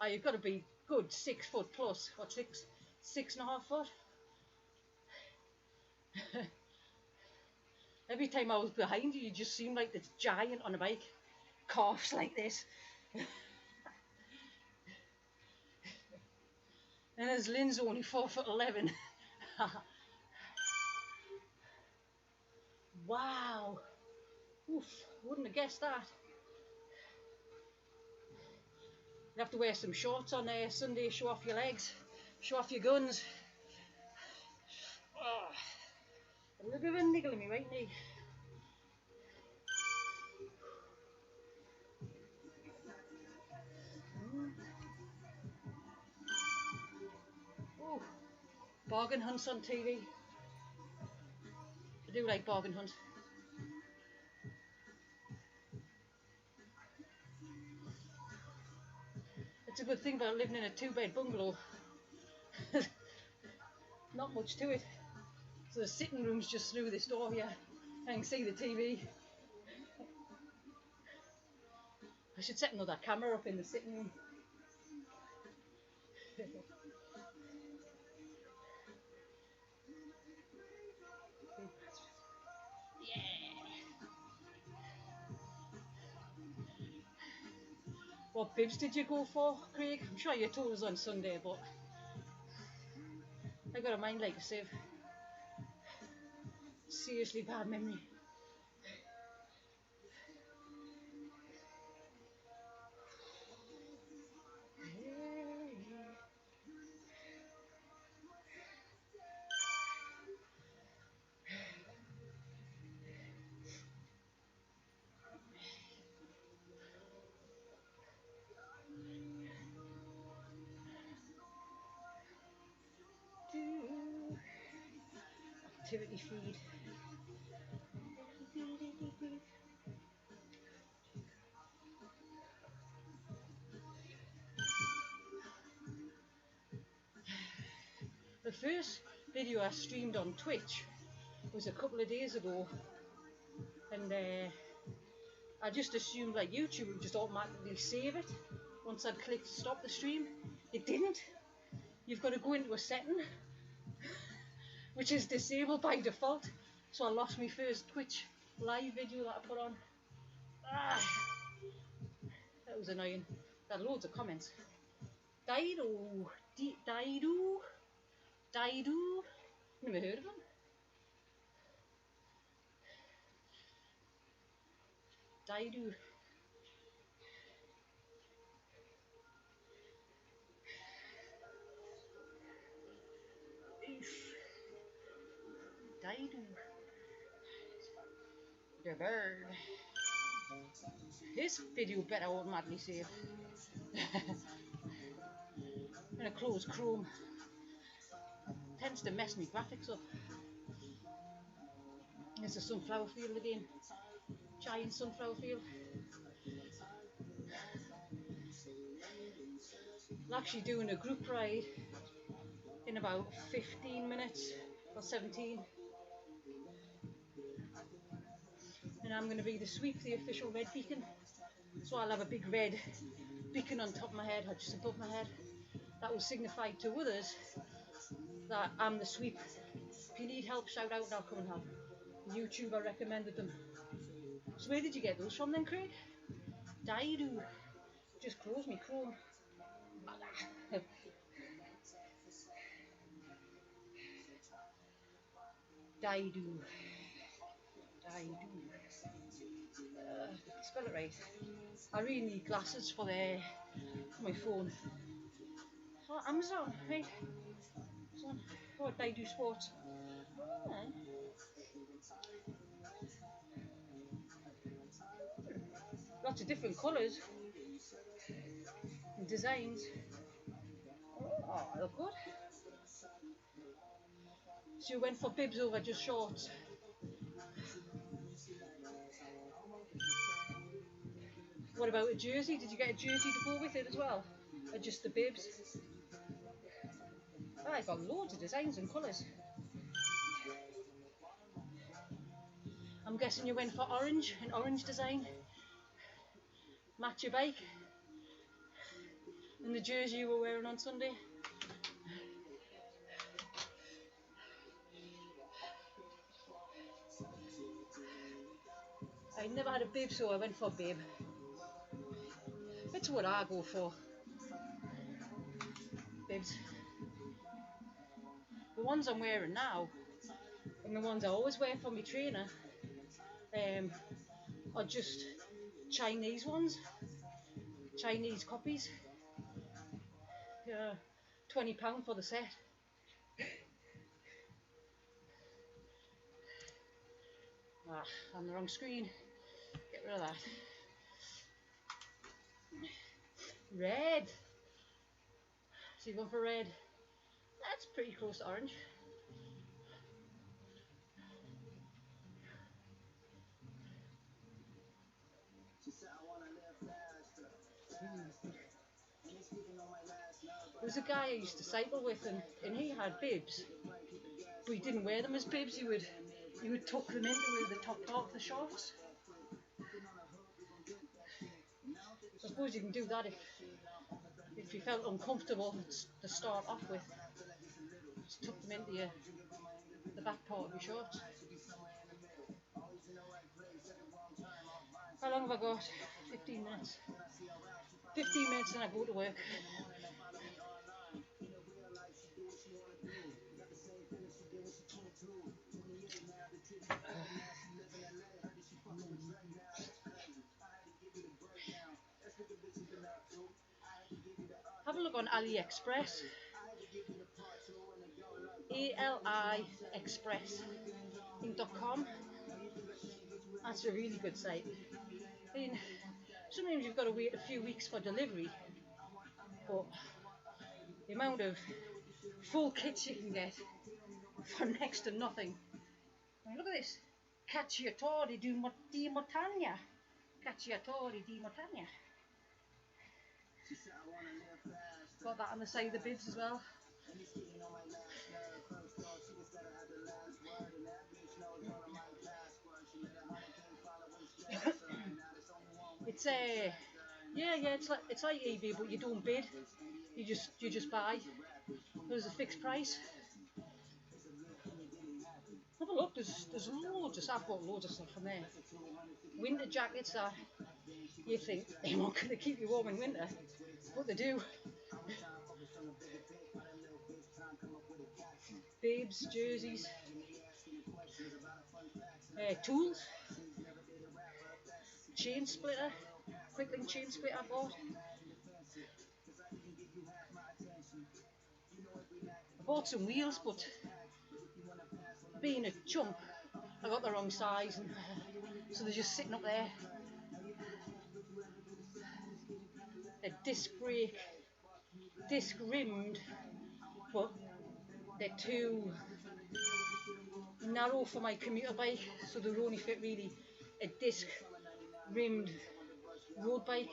You've got to be good 6 foot plus. What, 6.5 foot? Every time I was behind you, you just seemed like this giant on a bike. Calves like this. And as Lynn's only 4'11". Wow. Oof, wouldn't have guessed that. You have to wear some shorts on there Sunday, show off your legs, show off your guns. Oh, a little bit of a niggle in my right knee. Oh, bargain hunts on TV. I do like bargain hunts. It's a good thing about living in a 2-bed bungalow. Not much to it. So the sitting room's just through this door here. I can see the TV. I should set another camera up in the sitting room. What bibs did you go for, Craig? I'm sure you told us on Sunday, but I got a mind like a sieve. Seriously bad memory. Activity feed. The first video I streamed on Twitch was a couple of days ago, and I just assumed like YouTube would just automatically save it once I'd clicked stop the stream. It didn't. You've got to go into a setting which is disabled by default, so I lost my first Twitch live video that I put on. That was annoying. Got loads of comments. Dido, never heard of him. Dido. Dido. The bird. His video better automatically save. I'm gonna close Chrome. Tends to mess me graphics up. There's a sunflower field again. Giant sunflower field. I'm actually doing a group ride in about 15 minutes or 17. And I'm going to be the sweep, the official red beacon. So I'll have a big red beacon on top of my head, or just above my head. That will signify to others that I'm the sweep. If you need help, shout out and I'll come and help. YouTuber recommended them. So where did you get those from then, Craig? Dido. Just close me Chrome. Daidu. Spell it right. I really need glasses for my phone. Oh, Amazon, right? Amazon. Oh, Daidu Sports. Oh. Lots of different colours and designs. Oh, they look good. So you went for bibs over just shorts. What about a jersey? Did you get a jersey to go with it as well? Or just the bibs? Oh, I've got loads of designs and colours. I'm guessing you went for orange, an orange design. Match your bike. And the jersey you were wearing on Sunday. I never had a bib, so I went for a bib. It's what I go for. Bibs. The ones I'm wearing now, and the ones I always wear for my trainer, are just Chinese ones. Chinese copies. £20 for the set. On the wrong screen. Get rid of that. Red. So you're going for red. That's pretty close to orange. There was a guy I used to cycle with, and he had bibs, but he didn't wear them as bibs. He would tuck them into the top part of the shorts. I suppose you can do that if you felt uncomfortable to start off with. Just tuck them into the back part of your shorts. How long have I got? 15 minutes. 15 minutes and I go to work. Have a look on AliExpress. AliExpress.com. That's a really good site. I mean, sometimes you've got to wait a few weeks for delivery, but the amount of full kits you can get for next to nothing. I mean, look at this. Cacciatori di montagna. Cacciatori di montagna. Got that on the side of the bibs as well. It's like eBay, but you don't bid. You just buy. There's a fixed price. Have a look. There's loads of stuff. I've bought loads of stuff from there. Winter jackets that you think they're not going to keep you warm in winter, but they do. Bibs, jerseys, tools, chain splitter, quick link chain splitter I bought. I bought some wheels, but being a chump, I got the wrong size, and so they're just sitting up there. A disc brake, disc rimmed, but they're too narrow for my commuter bike, so they'll only fit really a disc rimmed road bike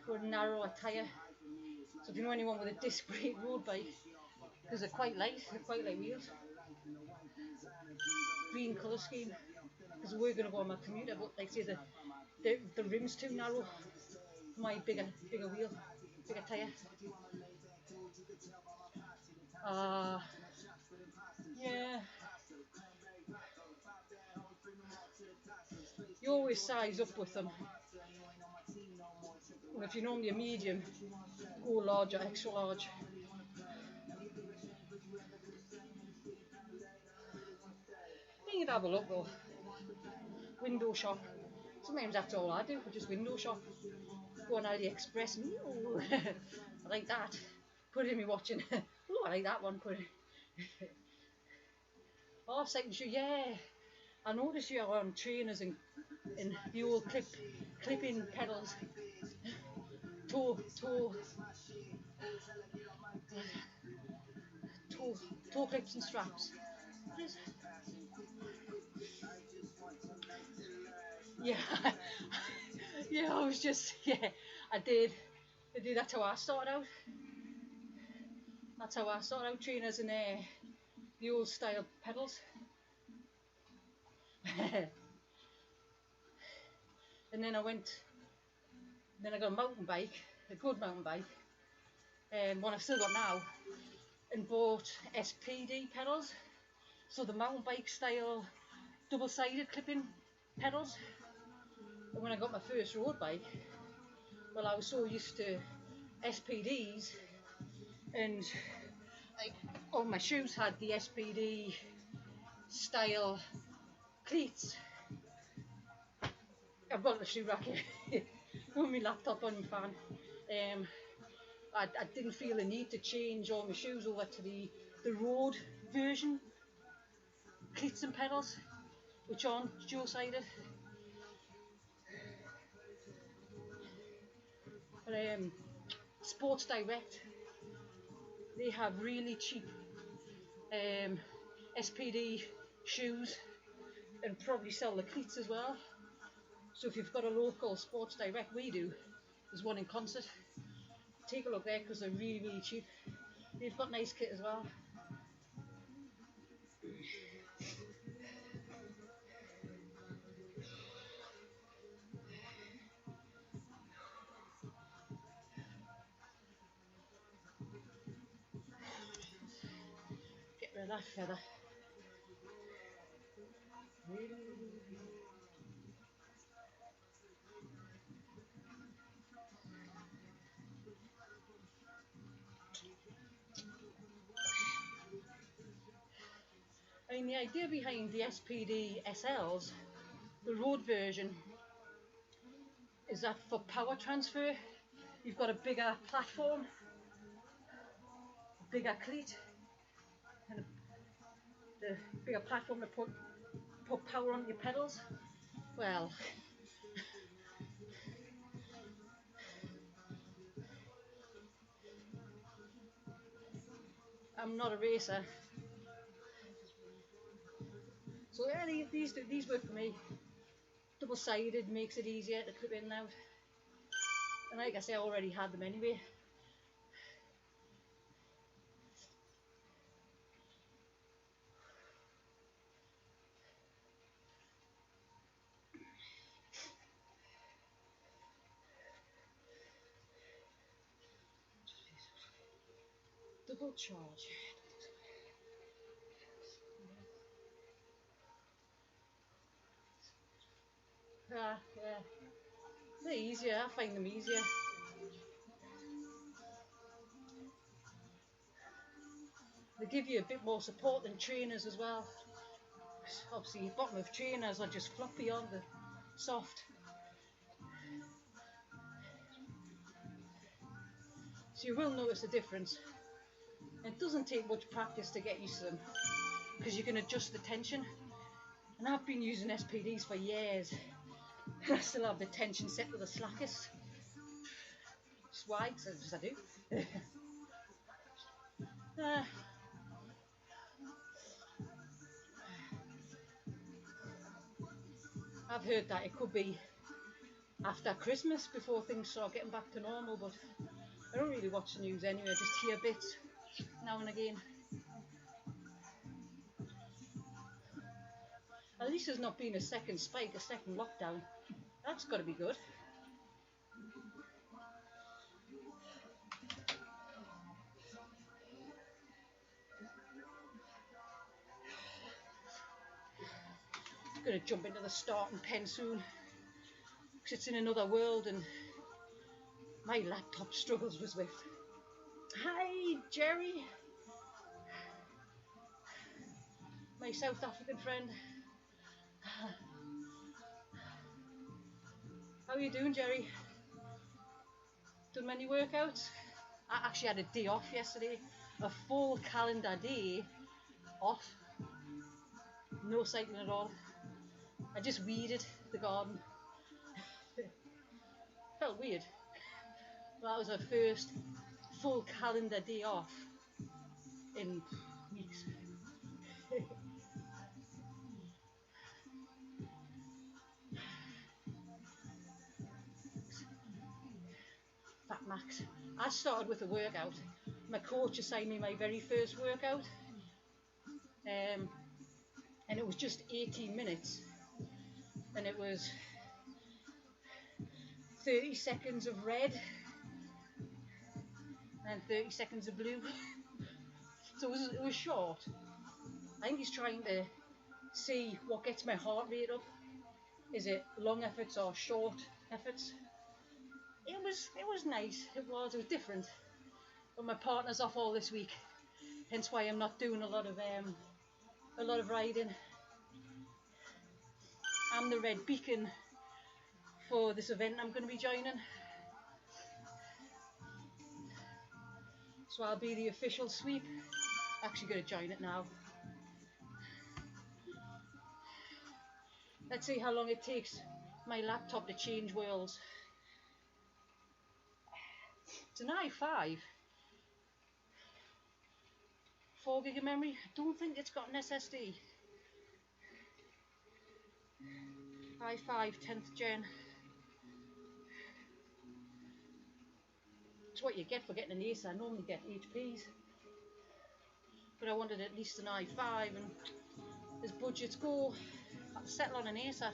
for a narrower tyre. So if you know anyone with a disc brake road bike, because they're quite light wheels. Green colour scheme, because we're going to go on my commuter, but like I say, the rim's too narrow for my bigger wheel, bigger tyre. Yeah. You always size up with them if you're normally a medium, go large or extra large. You can have a look though. Window shop. Sometimes that's all I do, just window shop. Go on AliExpress. Ooh, I like that. Put it in me watching. Oh, I like that one. Put it. Oh, second shoe. Yeah. I noticed you are on trainers and the old clipping pedals. Toe clips and straps. What is it? Yeah. Yeah, I was just, yeah, I did. That's how I started out. That's how I started out, trainers and the old style pedals. And then I got a mountain bike, a good mountain bike, one I've still got now, and bought SPD pedals. So the mountain bike style double-sided clipping pedals. And when I got my first road bike, well, I was so used to SPDs, and like all my shoes had the SPD style cleats. I've got the shoe rack here on my laptop on my fan. I didn't feel the need to change all my shoes over to the road version cleats and pedals, which aren't dual-sided. But Sports Direct, they have really cheap SPD shoes and probably sell the cleats as well. So if you've got a local Sports Direct, we do, there's one in Concert. Take a look there because they're really, really cheap. They've got nice kit as well. Get rid of that feather. I mean, the idea behind the SPD SLs, the road version, is that for power transfer, you've got a bigger platform, bigger cleat, and the bigger platform to put power on your pedals. Well, I'm not a racer, so yeah, these work for me. Double-sided makes it easier to clip in and out, and like I say, I already had them anyway. Double charge. Yeah. They're easier, I find them easier. They give you a bit more support than trainers as well. Obviously, bottom of trainers are just floppy, aren't they? Soft. So you will notice a difference. It doesn't take much practice to get used to them, because you can adjust the tension. And I've been using SPDs for years. I still have the tension set to the slackest. Just why? Because I do. I've heard that it could be after Christmas before things start getting back to normal, but I don't really watch the news anyway, I just hear bits now and again. At least there's not been a second spike, a second lockdown. That's got to be good. I'm going to jump into the starting pen soon, because it's in another world, and My laptop struggles with Zwift. Hi, Jerry. My South African friend. How are you doing, Jerry? Done many workouts? I actually had a day off yesterday. A full calendar day off. No cycling at all. I just weeded the garden. Felt weird. That was our first full calendar day off in weeks. Fat Max. I started with a workout. My coach assigned me my very first workout, and it was just 18 minutes, and it was 30 seconds of red and 30 seconds of blue. So it was short. I think he's trying to see what gets my heart rate up. Is it long efforts or short efforts? It was nice. It was different. But my partner's off all this week, hence why I'm not doing a lot of riding. I'm the red beacon for this event I'm going to be joining. So I'll be the official sweep. Actually going to join it now. Let's see how long it takes my laptop to change worlds. It's an i5. 4 gig of memory. I don't think it's got an SSD. i5 10th gen. It's what you get for getting an Acer. I normally get HPs, but I wanted at least an i5, and as budgets go, I'll settle on an Acer.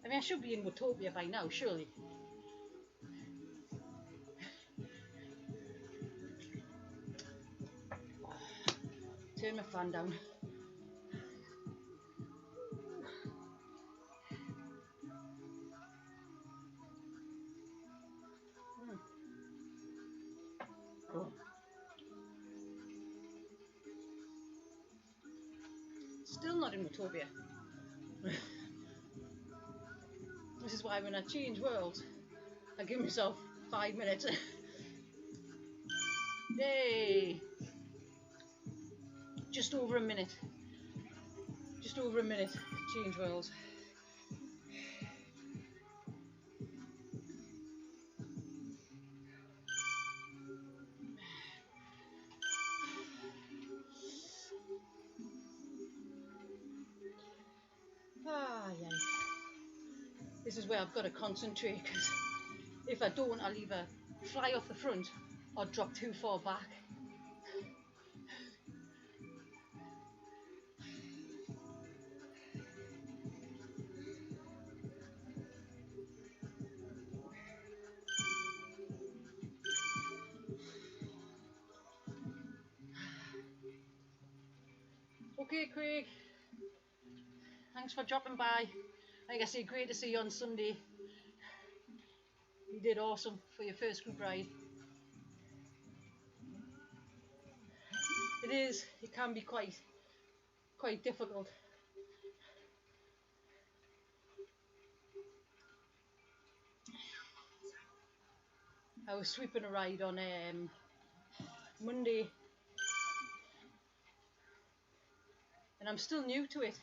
I mean, I should be in Watopia by now, surely. Turn my fan down. Oh. Still not in Watopia. This is why when I change worlds, I give myself 5 minutes. Yay! Just over a minute. Just over a minute. Change worlds. Yeah. This is where I've got to concentrate, because if I don't, I'll either fly off the front or drop too far back. Okay, Craig, thanks for dropping by. Like I say, great to see you on Sunday. You did awesome for your first group ride. It can be quite difficult. I was sweeping a ride on Monday, and I'm still new to it.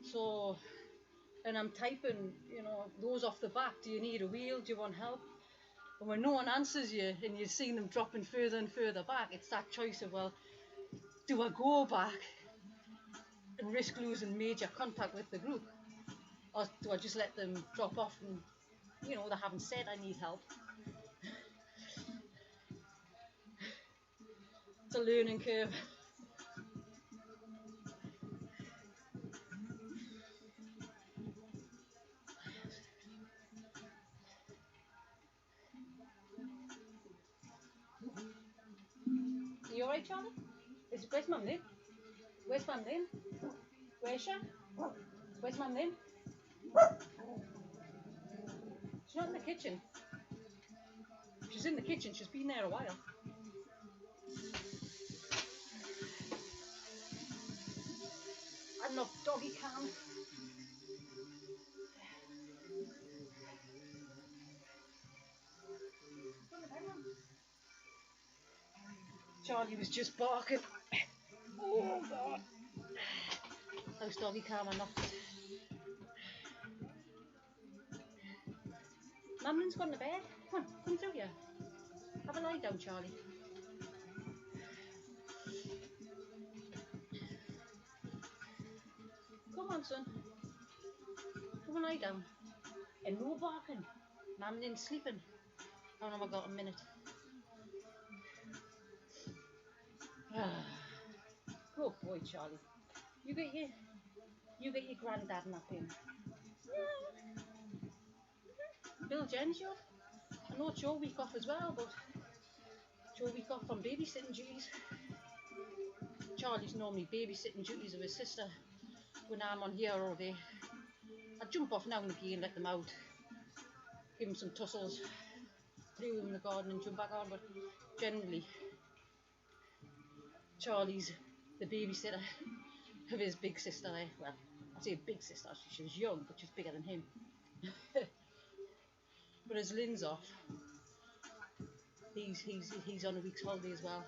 So, and I'm typing, those off the back, do you need a wheel, do you want help? And when no one answers you and you're seeing them dropping further and further back, it's that choice of, well, do I go back and risk losing major contact with the group, or do I just let them drop off and, they haven't said I need help? It's a learning curve. Are you alright, Charlie? Where's Mum then? Where's Mum then? Where's she? Where's Mum then? kitchen. She's in the kitchen, she's been there a while. I'm not doggy cam. Charlie was just barking. Oh God. How's doggy cam or not? Mamlin's gone to bed. Come on, come through here. Have a lie down, Charlie. Come on, son. Come and lie down. And no barking. Mamlin's sleeping. How long have I got? A minute. Good boy, Charlie. You get your granddad napping. Bill Jen's yours. I know it's your week off as well, but it's your week off from babysitting duties. Charlie's normally babysitting duties of his sister when I'm on here all day. I jump off now and again, let them out, give them some tussles, play with them in the garden and jump back on, but generally Charlie's the babysitter of his big sister there. Well, I say big sister, she was young, but she's bigger than him. But as Lynn's off, he's on a week's holiday as well.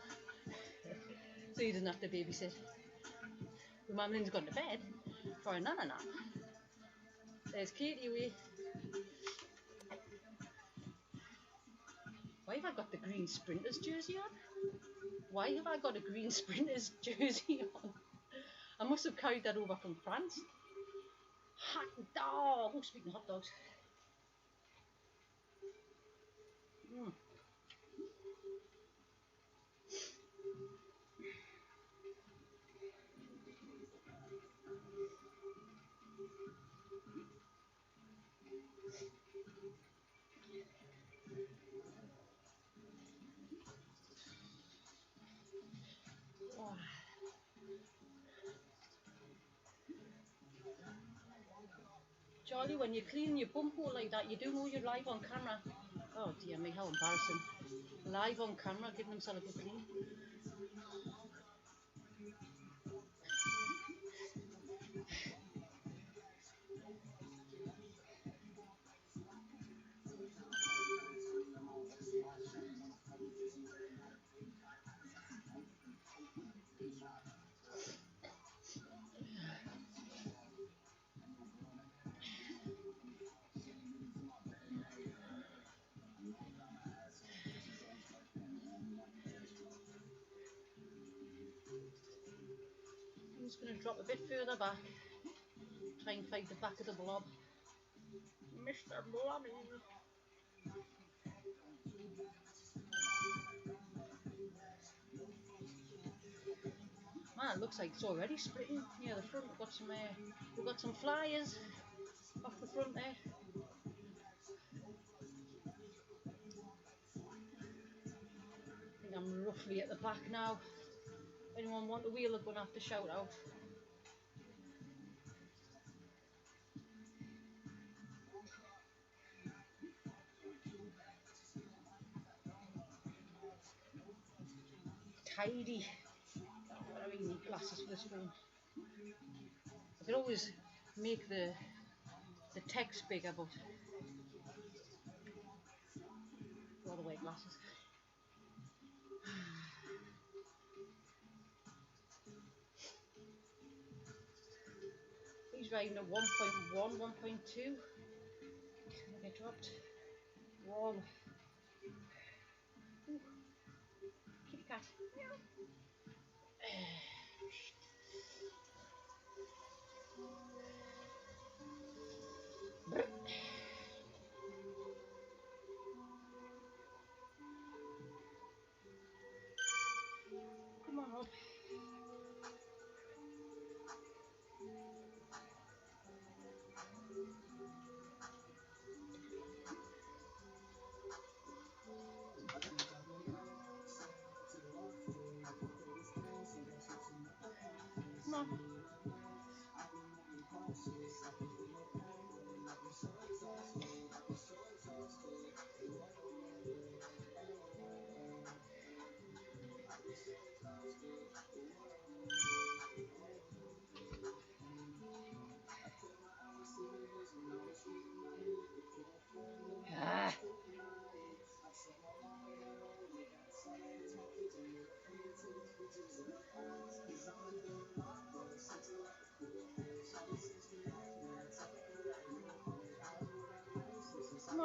So he doesn't have to babysit. But Mum Lynn's gone to bed for a nana nap. There's Katie away. Why have I got the green Sprinters jersey on? Why have I got a green Sprinters jersey on? I must have carried that over from France. Hot dog! Oh, speaking of hot dogs. Charlie, when you're cleaning your bum hole like that, you do know you're live on camera. Oh dear me, how embarrassing. Live on camera, giving himself a good clean. I'm just going to drop a bit further back, try and find the back of the blob. Mr. Blobby! Man, it looks like it's already splitting near the front. We've got some flyers off the front there. I think I'm roughly at the back now. Anyone want a wheel are going to have to shout out. Tidy. Oh, I really need glasses for this phone. I could always make the text bigger, but I'd rather wear glasses. He's riding at 1.1, 1.2. I get dropped. 1. Ooh. Kitty cat. Come on, Rob. Come on.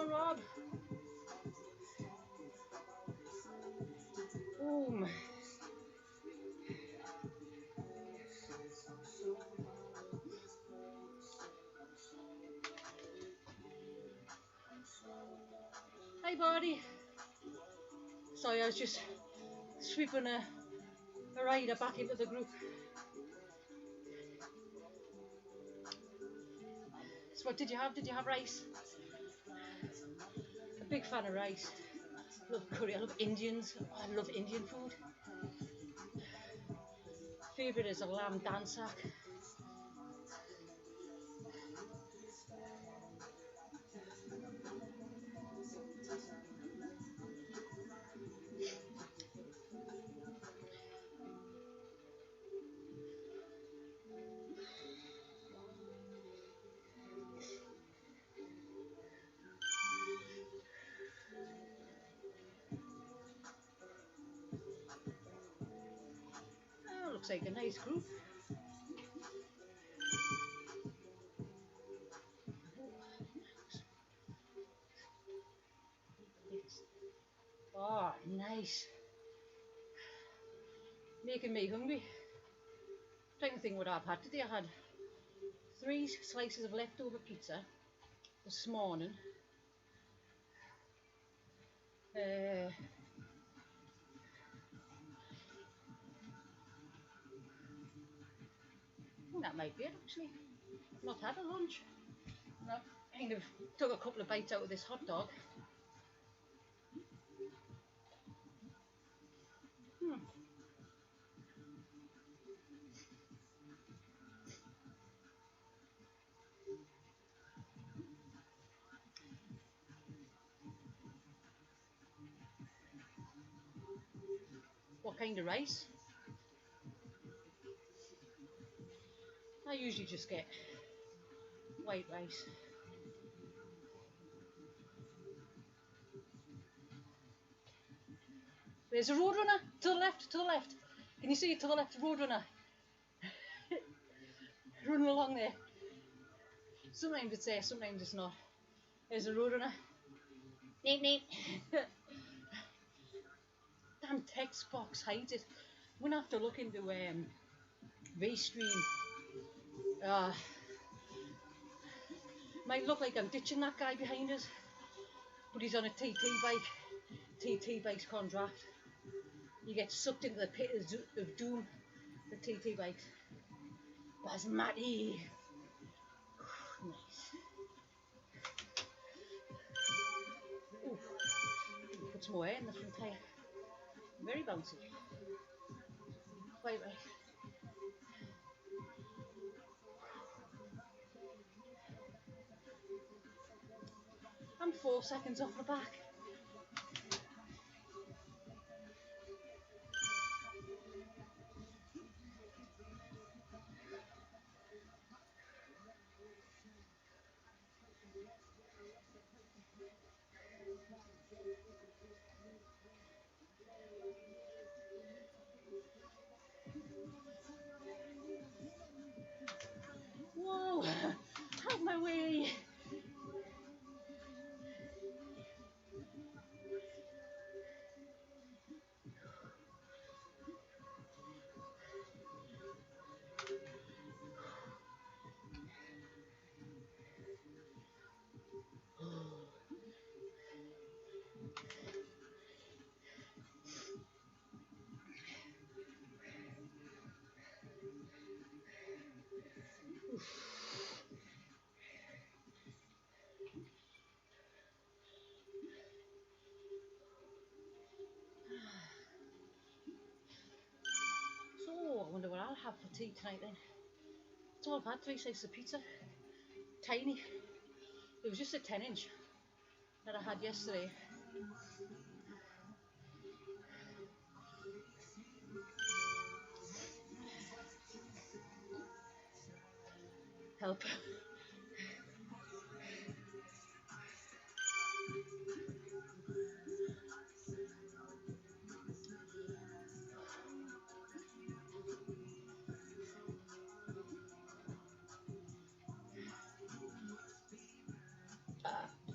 on, Rob. Boom. Hi, buddy. Sorry, I was just sweeping a rider back into the group. So what did you have? Did you have rice? A big fan of rice. Love curry. I love Indians. Oh, I love Indian food. Favourite is a lamb dansak. Oh, looks like a nice group. Oh, nice. Making me hungry. Trying to think what I've had today. I had 3 slices of leftover pizza this morning. That might be it actually. Not had a lunch. I kind of took a couple of bites out of this hot dog. What kind of rice? I usually just get white rice. There's a roadrunner to the left, to the left. Can you see it to the left, roadrunner? Running along there. Sometimes it's there, sometimes it's not. There's a roadrunner. Neat, neat. Damn text box hides it. I'm gonna have to look into Restream. Might look like I'm ditching that guy behind us, but he's on a TT bike. TT bikes can't draft. You get sucked into the pit of doom with TT bikes. Basmati. Nice. Ooh. Put some more air in the front tyre. Very bouncy. Quite right. I'm 4 seconds off the back. Whoa! Out of my way! So, I wonder what I'll have for tea tonight then. That's all I've had, 3 slices of pizza. Tiny. It was just a 10-inch that I had yesterday. Help.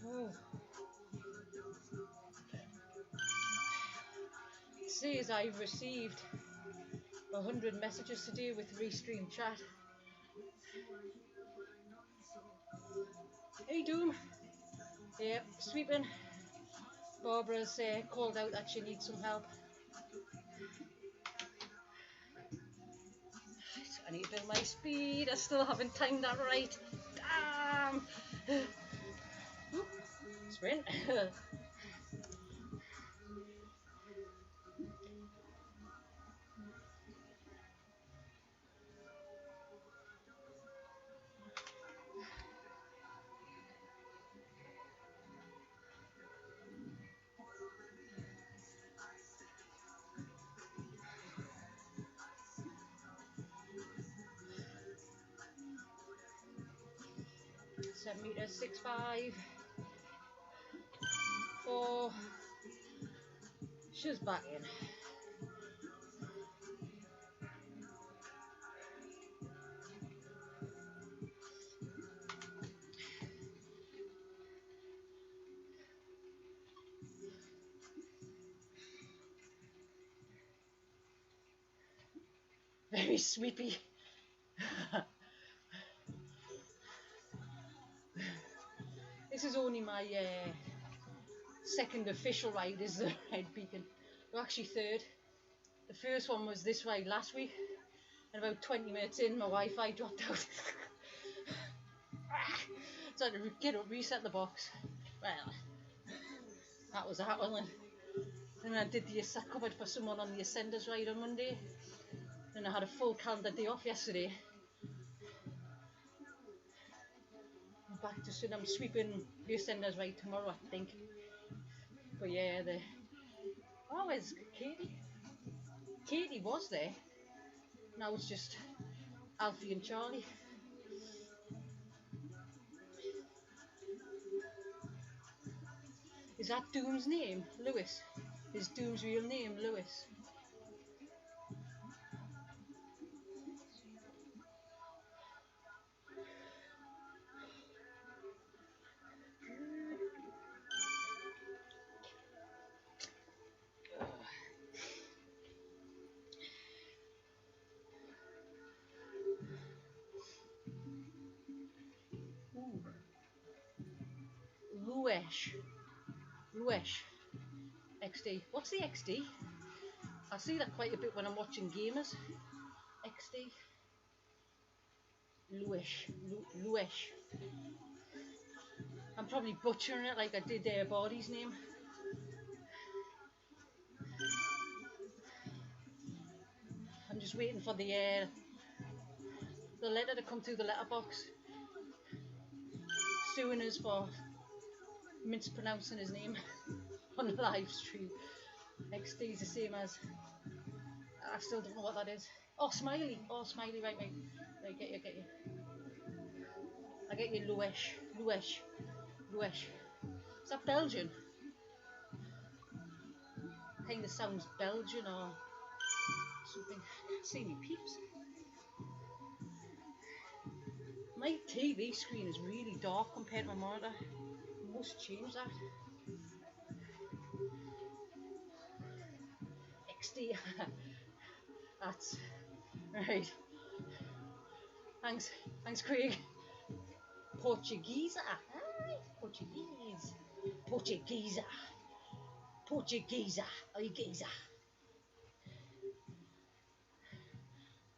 Oh. says I've received 100 messages today with Restream chat. Hey Doom. Yeah, sweeping. Barbara's called out that she needs some help. I need to build my speed. I still haven't timed that right. Damn! Oop. Sprint. 7 meters, 6.5. 4. She's back in. Very sweepy. This is only my second official ride, is the Red Beacon. Well, actually third. The first one was this ride last week, and about 20 minutes in, my Wi-Fi dropped out. So I had to get up, reset the box. Well, that was that one. And then I did I covered for someone on the Ascenders ride on Monday, and I had a full calendar day off yesterday. I'm back to soon. I'm sweeping the Ascenders ride tomorrow, I think. But yeah, oh, where's Katie? Katie was there. Now it's just Alfie and Charlie. Is that Doom's name? Lewis? Is Doom's real name Lewis? Luesh. XD. What's the XD? I see that quite a bit when I'm watching gamers. XD. Luesh. I'm probably butchering it like I did Barty's name. I'm just waiting for the letter to come through the letterbox, suing us for mispronouncing his name on the live stream. XD is the same as, I still don't know what that is. Oh, Smiley, right. Right, get you. I get you, Luesh. Is that Belgian? Kind of sounds Belgian or something. I can't see any peeps. My TV screen is really dark compared to my monitor. I must change that. XD. That's right. Thanks, Craig. Portuguesa. Portuguesa.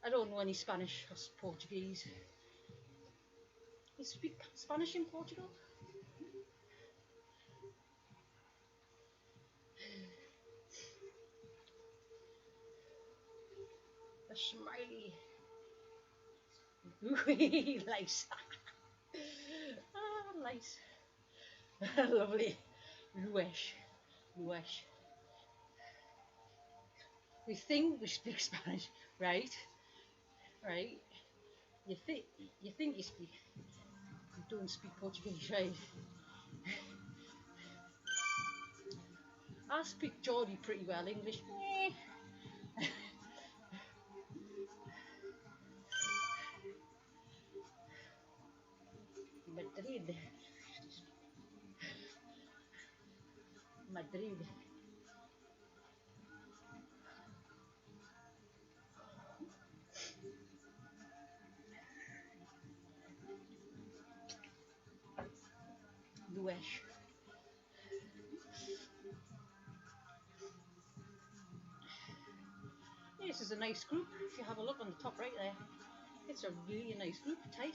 I don't know any Spanish or Portuguese. You speak Spanish in Portugal? A smiley. Nice. Nice. Lovely. Luesh. We think we speak Spanish, right? You think you speak. You don't speak Portuguese, right? I speak Geordie pretty well. English. Madrid. Luesh. This is a nice group. If you have a look on the top right there, it's a really nice group, tight.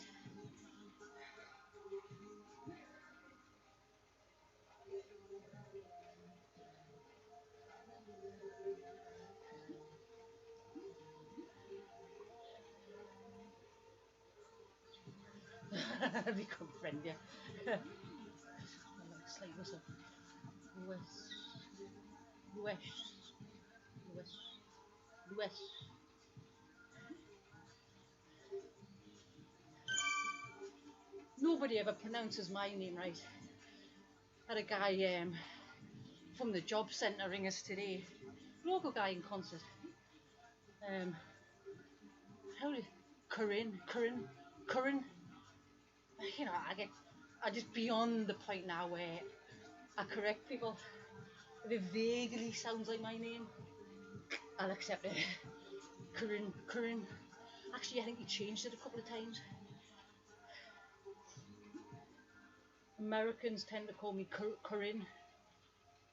Become friend, yeah. I like slight whistle. Luesh. Nobody ever pronounces my name right. I had a guy from the job centre ring us today. Local guy in concert. How did Corinne? You know, I just beyond the point now where I correct people. If it vaguely sounds like my name, I'll accept it. Corinne. Actually, I think he changed it a couple of times. Americans tend to call me Corinne.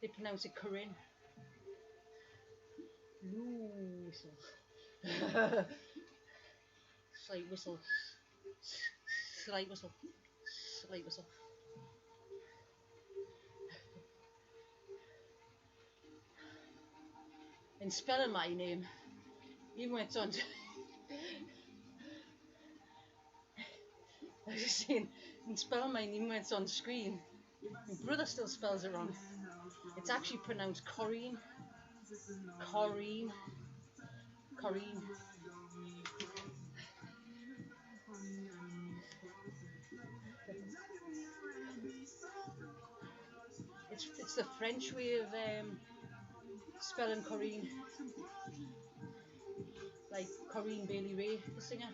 They pronounce it Corinne. Ooh, whistle. Slight whistle. Slight whistle. Slight whistle. In spelling my name, even when it's on. I was just saying, in spelling my name when it's on screen, my brother still spells it wrong. It's actually pronounced Corinne. Corinne. It's the French way of spelling Corinne. Like Corinne Bailey Rae, the singer.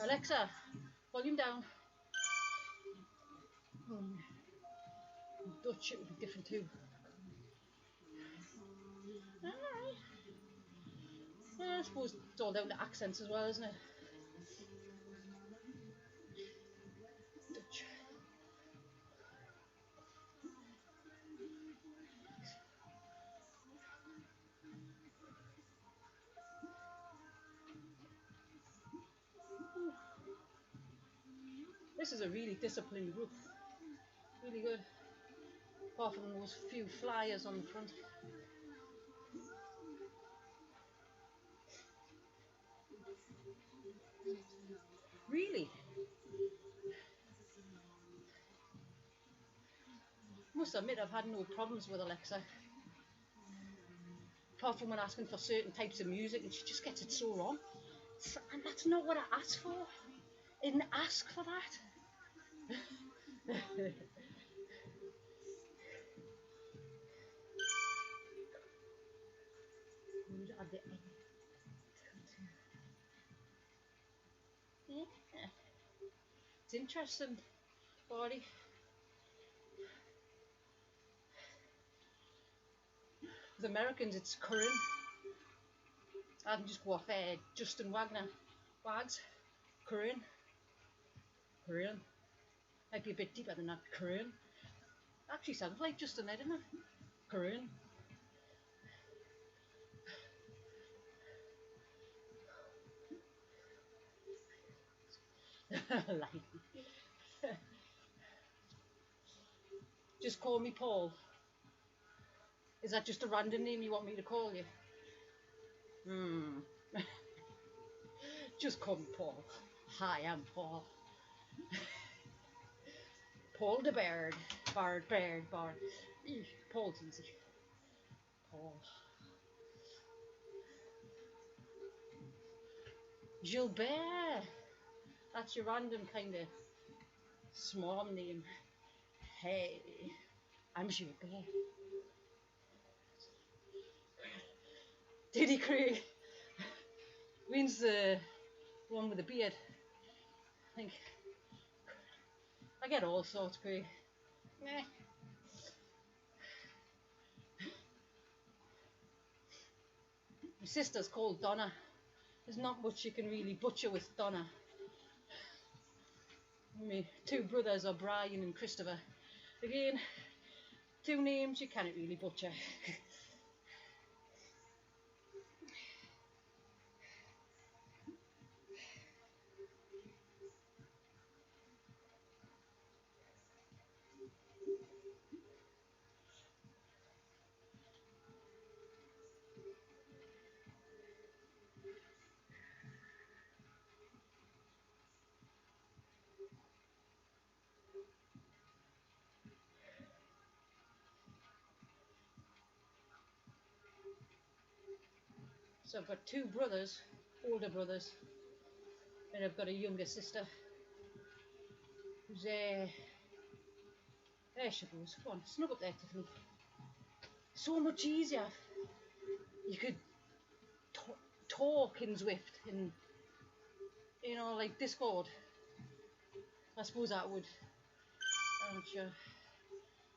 Alexa, volume down. Dutch, it would be different too. Alright. Yeah, I suppose it's all down to accents as well, isn't it? Dutch. This is a really disciplined group. Really good. Apart from those few flyers on the front. Really? Must admit I've had no problems with Alexa. Apart from when asking for certain types of music and she just gets it so wrong. And that's not what I asked for. I didn't ask for that. Yeah. It's interesting, body. With Americans, it's Corinne. I can just go off Justin Wagner. Wags. Corinne. Might be a bit deeper than that. Corinne. Actually sounds like Justin there, doesn't it? Corinne. Just call me Paul. Is that just a random name you want me to call you? Just call me Paul. Hi, I'm Paul. Paul the Bird. Bard. Paul's easy. Paul. Gilbert. That's your random kind of small name. Hey, I'm Gilbert. Diddy Craig means the one with the beard. I think I get all sorts, Craig. Yeah. My sister's called Donna. There's not much you can really butcher with Donna. My two brothers are Brian and Christopher. Again, two names you can't really butcher. So I've got two brothers, older brothers, and I've got a younger sister who's there she goes. Go on, snug up there, Tiffany. So much easier. You could talk in Zwift, in, you know, like Discord. I suppose that would. I'm not sure.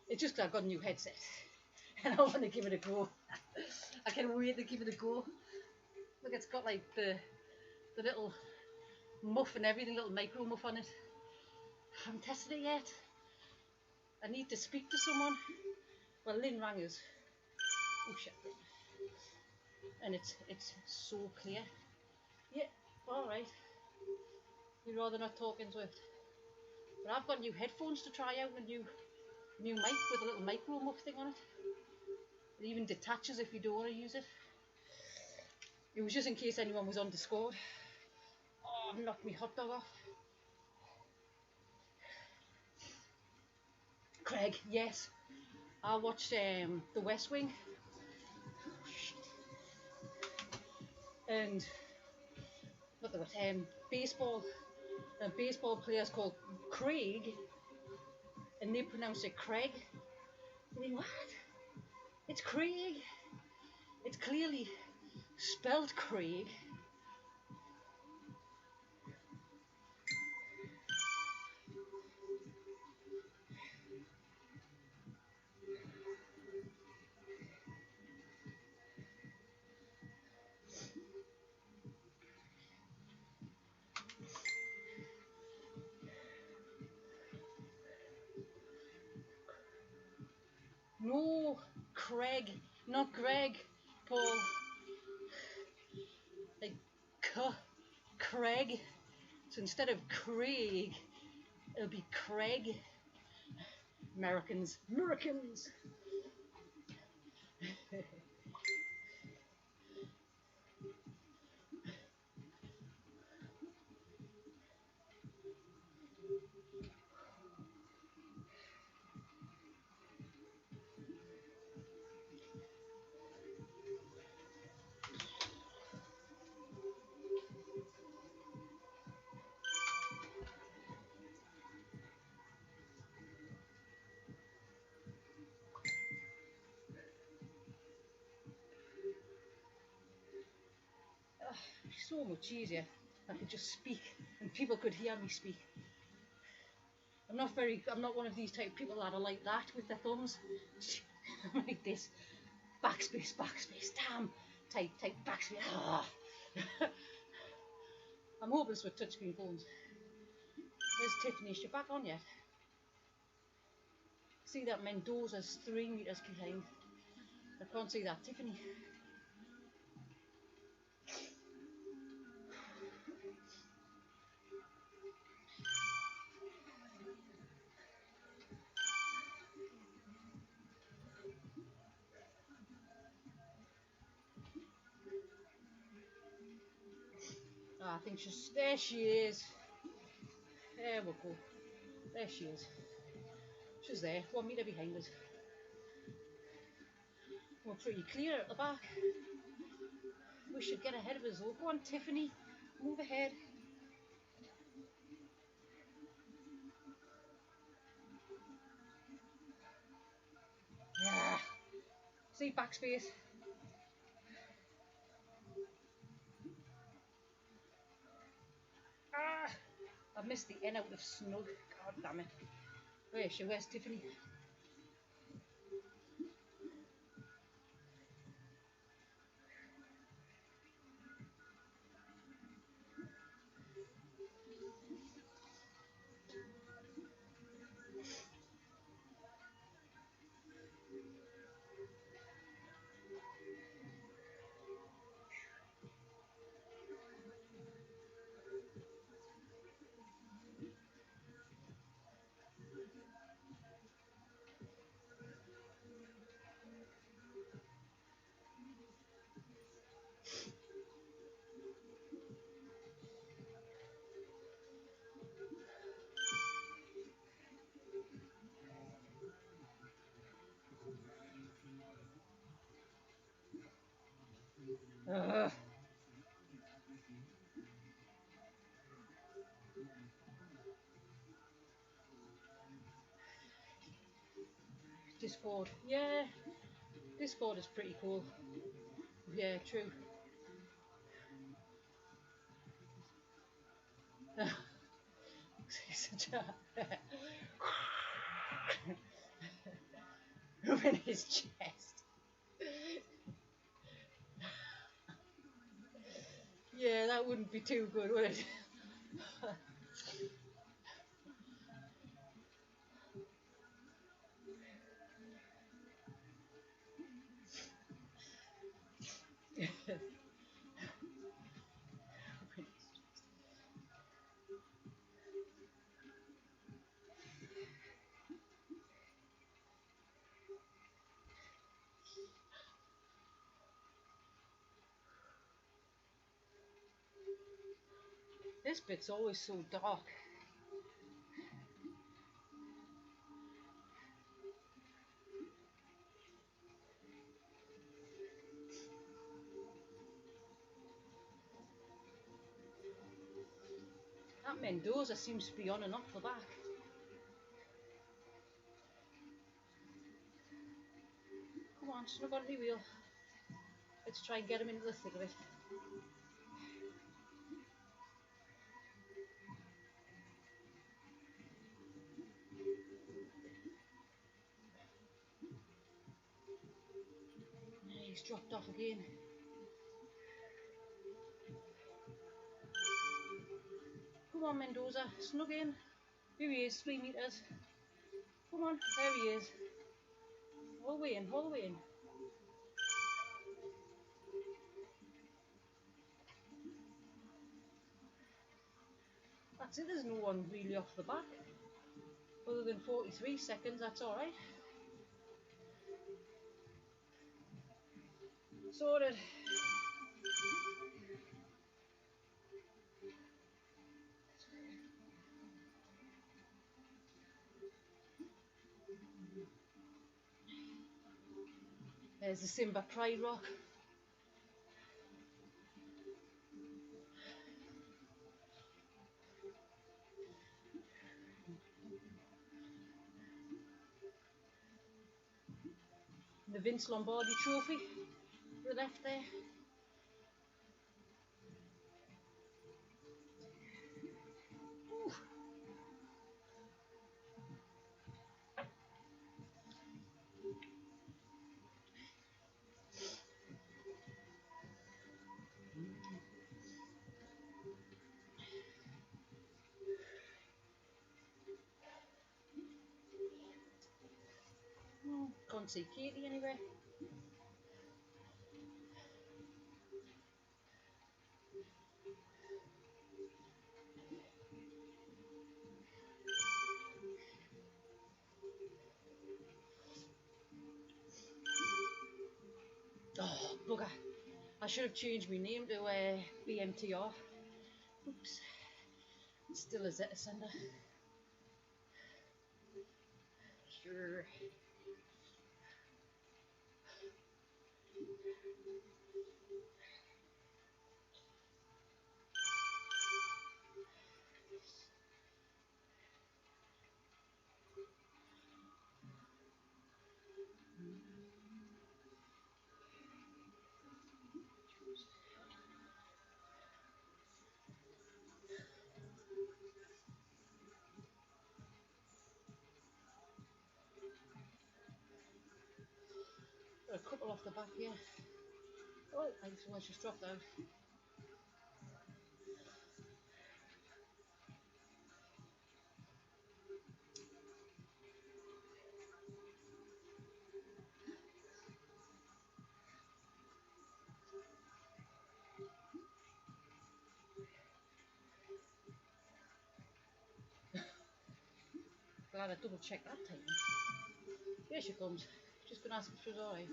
It's just 'cause I've got a new headset and I want to give it a go. I can't wait to give it a go. Look, it's got like the little muff and everything, little micro muff on it. I haven't tested it yet. I need to speak to someone. Well, Lynn rang us. Oh shit. And it's so clear. Yeah, alright. You'd rather not talk in Zwift. But I've got new headphones to try out, a new mic with a little micro muff thing on it. It even detaches if you don't want to use it. It was just in case anyone was on Discord. Oh, I've knocked my hot dog off. Craig, yes. I watched The West Wing. And what there was baseball players called Craig, and they pronounce it Craig. I mean, what? It's Craig. It's clearly spelled Craig. No, Craig, not Greg, Paul. Like Craig. So instead of Craig, it'll be Craig. Americans. So much easier. I could just speak and people could hear me speak. I'm not one of these type of people that are like that with their thumbs. I'm like this. Backspace, damn. Type, backspace. Ah. I'm hopeless with touchscreen phones. Where's Tiffany? Is she back on yet? See that Mendoza's 3 meters behind. I can't see that Tiffany. I think there she is. There we go. There she is. She's there, 1 meter behind us. We're pretty clear at the back. We should get ahead of us though. Go on, Tiffany, move ahead. Yeah. See, backspace. Ah, I missed the N out of snug. God damn it. Where is she? Where's Tiffany? Discord. Yeah, Discord is pretty cool. Yeah, true. Such a ruin his chest. Yeah, that wouldn't be too good, would it? This bit's always so dark. That Mendoza seems to be on and off the back. Come on, snug on the wheel. Let's try and get him into the thick of it. He's dropped off again. Come on, Mendoza, snug in. Here he is, 3 metres. Come on, there he is. All the way in, all the way in. That's it, there's no one really off the back. Other than 43 seconds, that's alright. Sorted. There's the Simba Pride Rock. The Vince Lombardi Trophy to the left there. Ooh. Can't see Katie anywhere. Oh, bugger. I should have changed my name to BMTR. Oops. It's still a Zeta sender. Sure. A couple off the back here. Oh, I think someone's just dropped out. Glad I double checked that time. Here she comes. Just gonna ask if she's alright.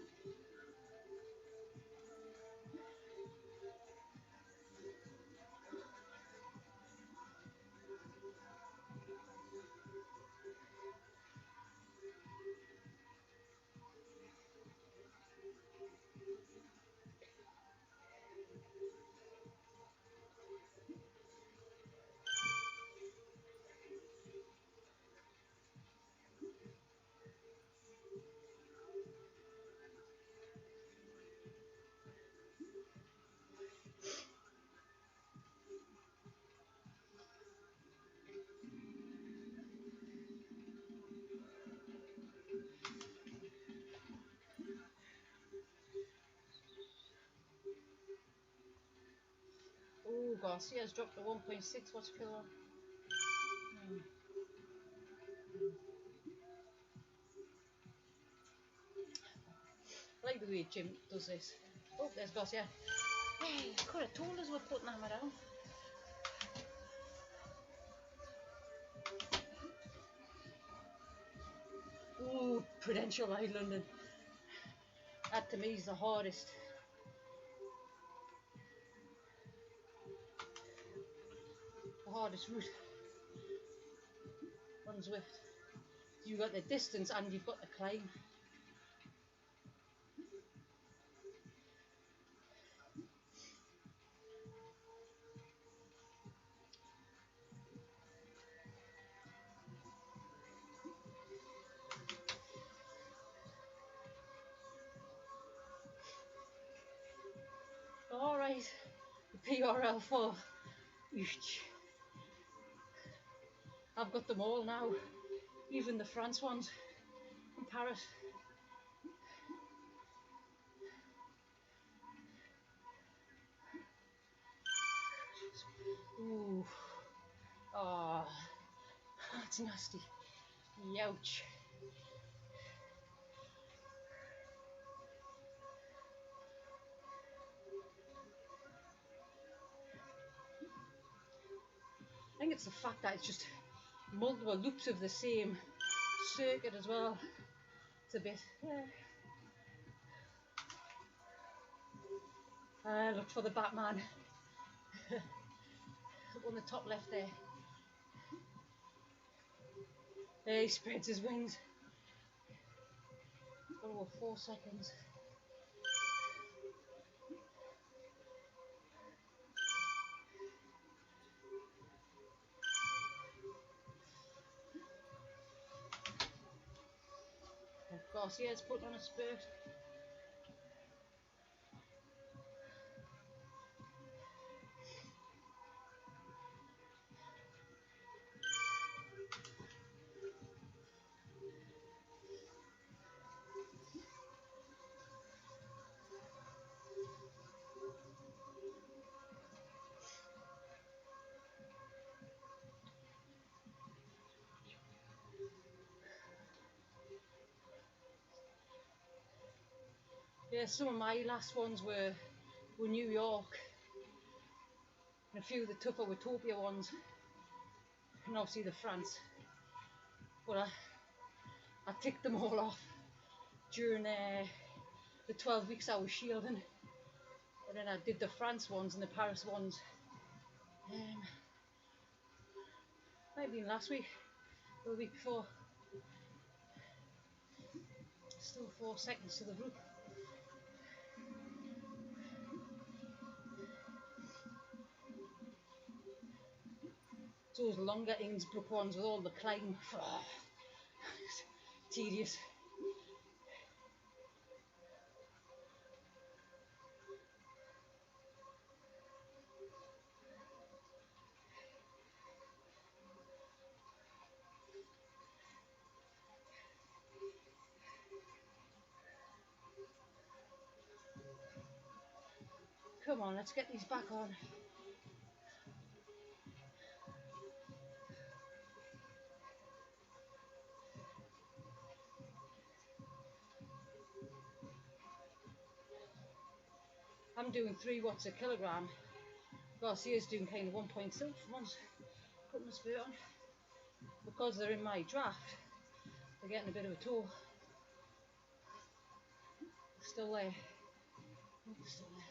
Garcia's dropped to 1.6 watts per kilowatt. I like the way Jim does this. Oh, there's Garcia. Hey, could have told us we're putting hammer down. Ooh, Prudential Line London. That to me is the hardest. The hardest route on Zwift. You've got the distance and you've got the climb. Alright, the PRL4. I've got them all now, even the France ones in Paris. Ooh, oh, that's nasty. Youch. I think it's the fact that it's just multiple loops of the same circuit as well. It's a bit, look for the Batman. Up on the top left there. There he spreads his wings. Got over 4 seconds. Garcia's put on a spurt. Yeah, some of my last ones were New York, and a few of the tougher Utopia ones, and obviously the France. But I ticked them all off during the 12 weeks I was shielding, and then I did the France ones and the Paris ones. Maybe last week or the week before. Still 4 seconds to the route. Those longer Innsbruck ones with all the climb. Oh, tedious. Come on, let's get these back on. I'm doing 3 watts a kilogram. Garcia's doing kind of 1.6 once putting the spurt on. Because they're in my draft, they're getting a bit of a toll. Still there. Still there.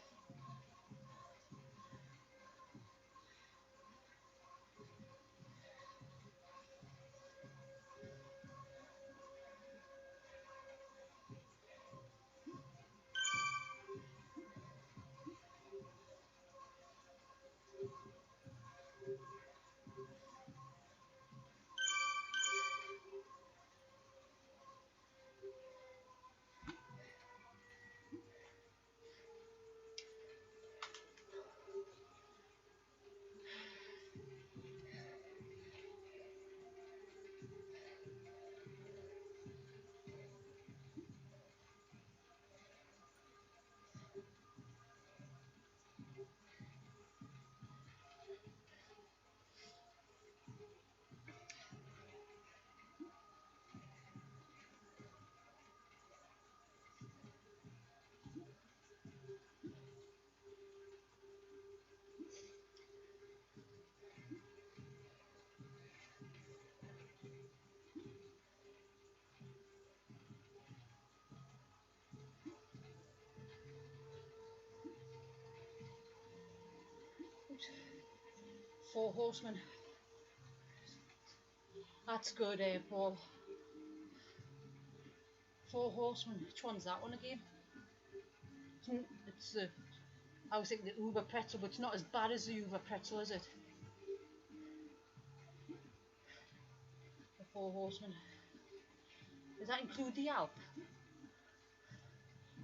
Four Horsemen. That's good, Paul. Four Horsemen. Which one's that one again? It's the. I was thinking the Uber pretzel, but it's not as bad as the Uber pretzel, is it? The Four Horsemen. Does that include the Alp?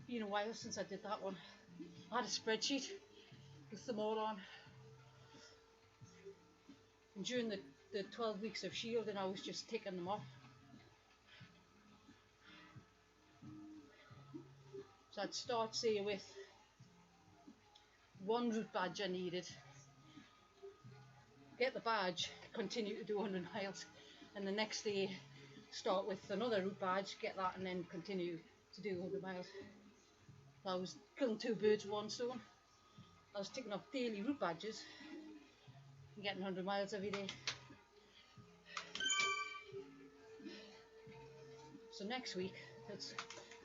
Been a while since I did that one. I had a spreadsheet with them all on. And during the 12 weeks of shielding, I was just ticking them off. So I'd start, say, with one route badge I needed. Get the badge, continue to do 100 miles. And the next day, start with another route badge, get that, and then continue to do 100 miles. I was killing two birds with one stone. I was ticking off daily route badges and getting 100 miles every day. So next week,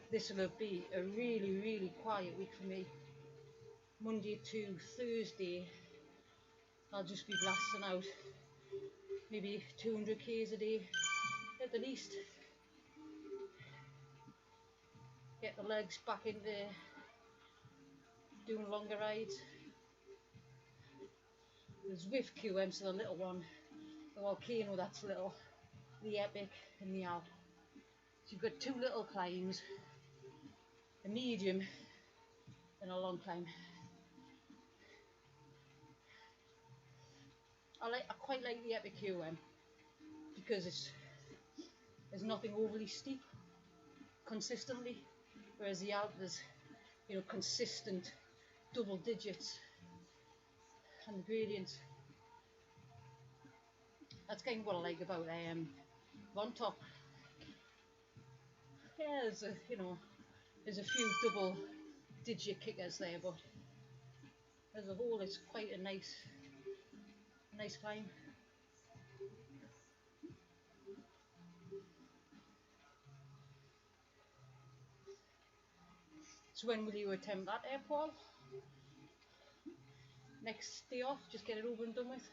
this will be a really, really quiet week for me. Monday to Thursday, I'll just be blasting out maybe 200 k's a day at the least. Get the legs back into doing longer rides. The Zwift QM, so the little one, the volcano that's little, the epic and the Alp. So you've got two little climbs, a medium and a long climb. I quite like the epic QM because there's nothing overly steep consistently, whereas the Alp is, consistent double digits, and the gradients. That's kind of what I like about Von Top. Yeah, there's a few double digit kickers there, but as a whole, it's quite a nice climb. So when will you attempt that, Paul? Next day off, just get it over and done with.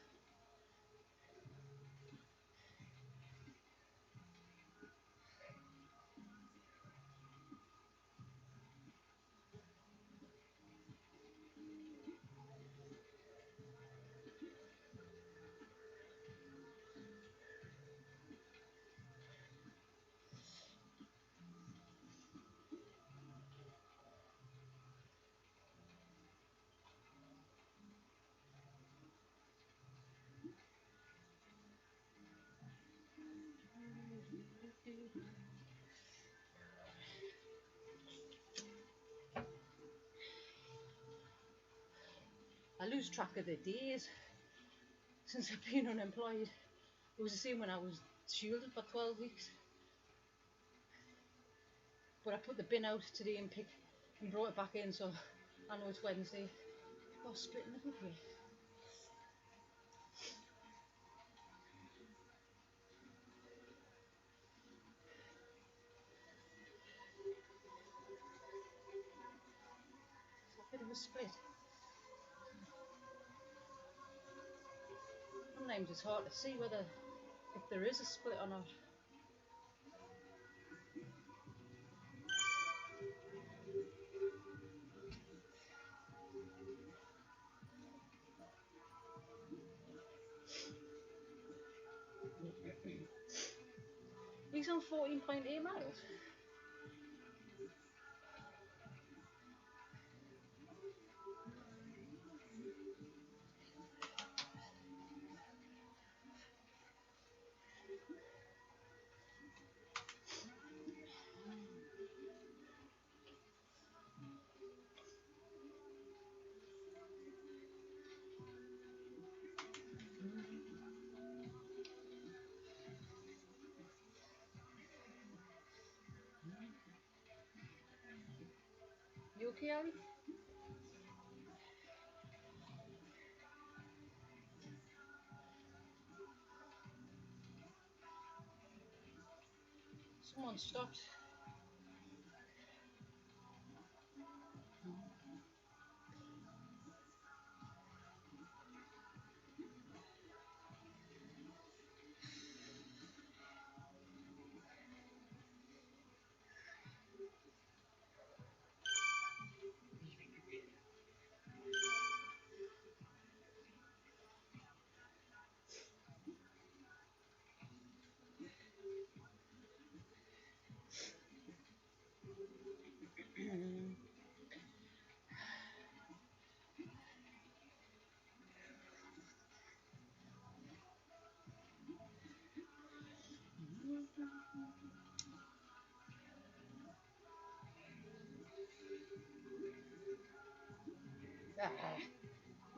I lose track of the days since I've been unemployed. It was the same when I was shielded for 12 weeks. But I put the bin out today and brought it back in, so I know it's Wednesday. Oh, splitting the group here. It's a bit of a split. Sometimes it's hard to see if there is a split or not. He's on 14.8 miles. You okay, Ali? Someone stopped.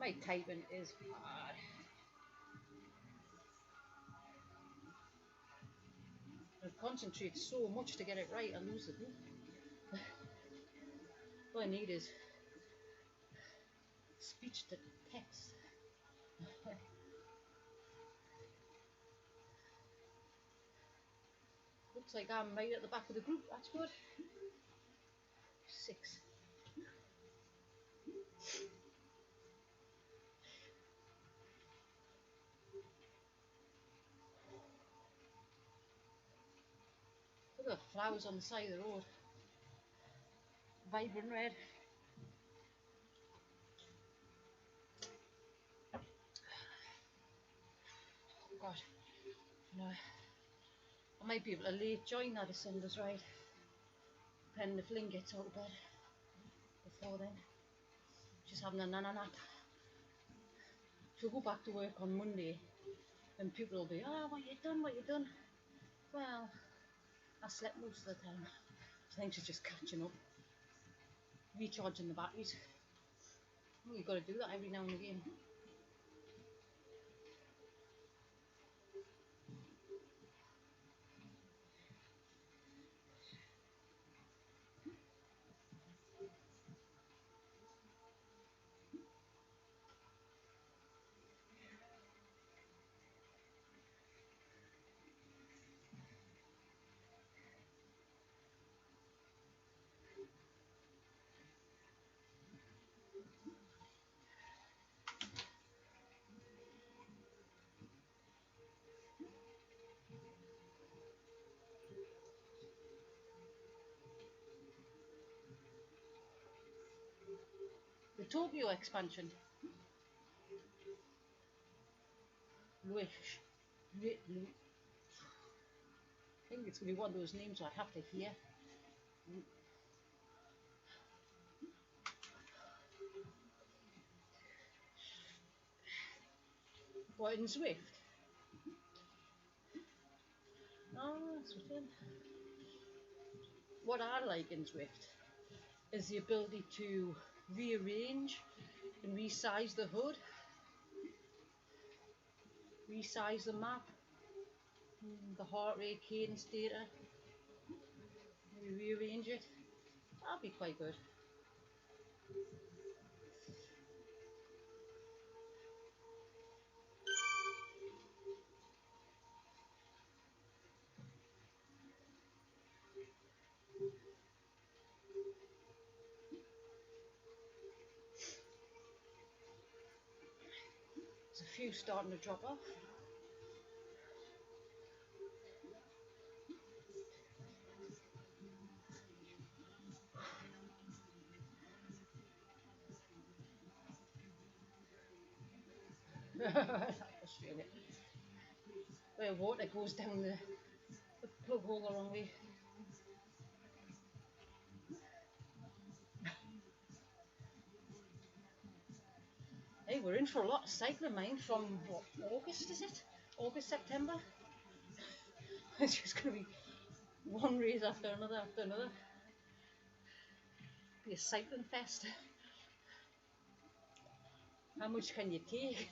My typing is bad. I concentrate so much to get it right, I lose it. All I need is speech to text. Looks like I'm right at the back of the group, that's good. 6. Look at the flowers on the side of the road. Vibrant red. Oh God, no. I might be able to late join that if Sunday's right. Depending if Lynn gets out of bed before then. Just having a nana nap. She'll go back to work on Monday and people will be, oh, what you done, what you done? Well, I slept most of the time. I think she's just catching up. Recharging the batteries. Well, you've got to do that every now and again. The Tokyo expansion. Wish. I think it's going to be one of those names I have to hear. What, in Zwift? Oh, Zwift. What I like in Zwift is the ability to rearrange and resize the hood, resize the map, the heart rate, cadence data, rearrange it. That'd be quite good. There's a few starting to drop off. Australia. Where water goes down the plug hole the wrong way. Hey, we're in for a lot of cycling, mind, from what, August, is it? August, September? It's just going to be one race after another after another. Be a cycling fest. How much can you take?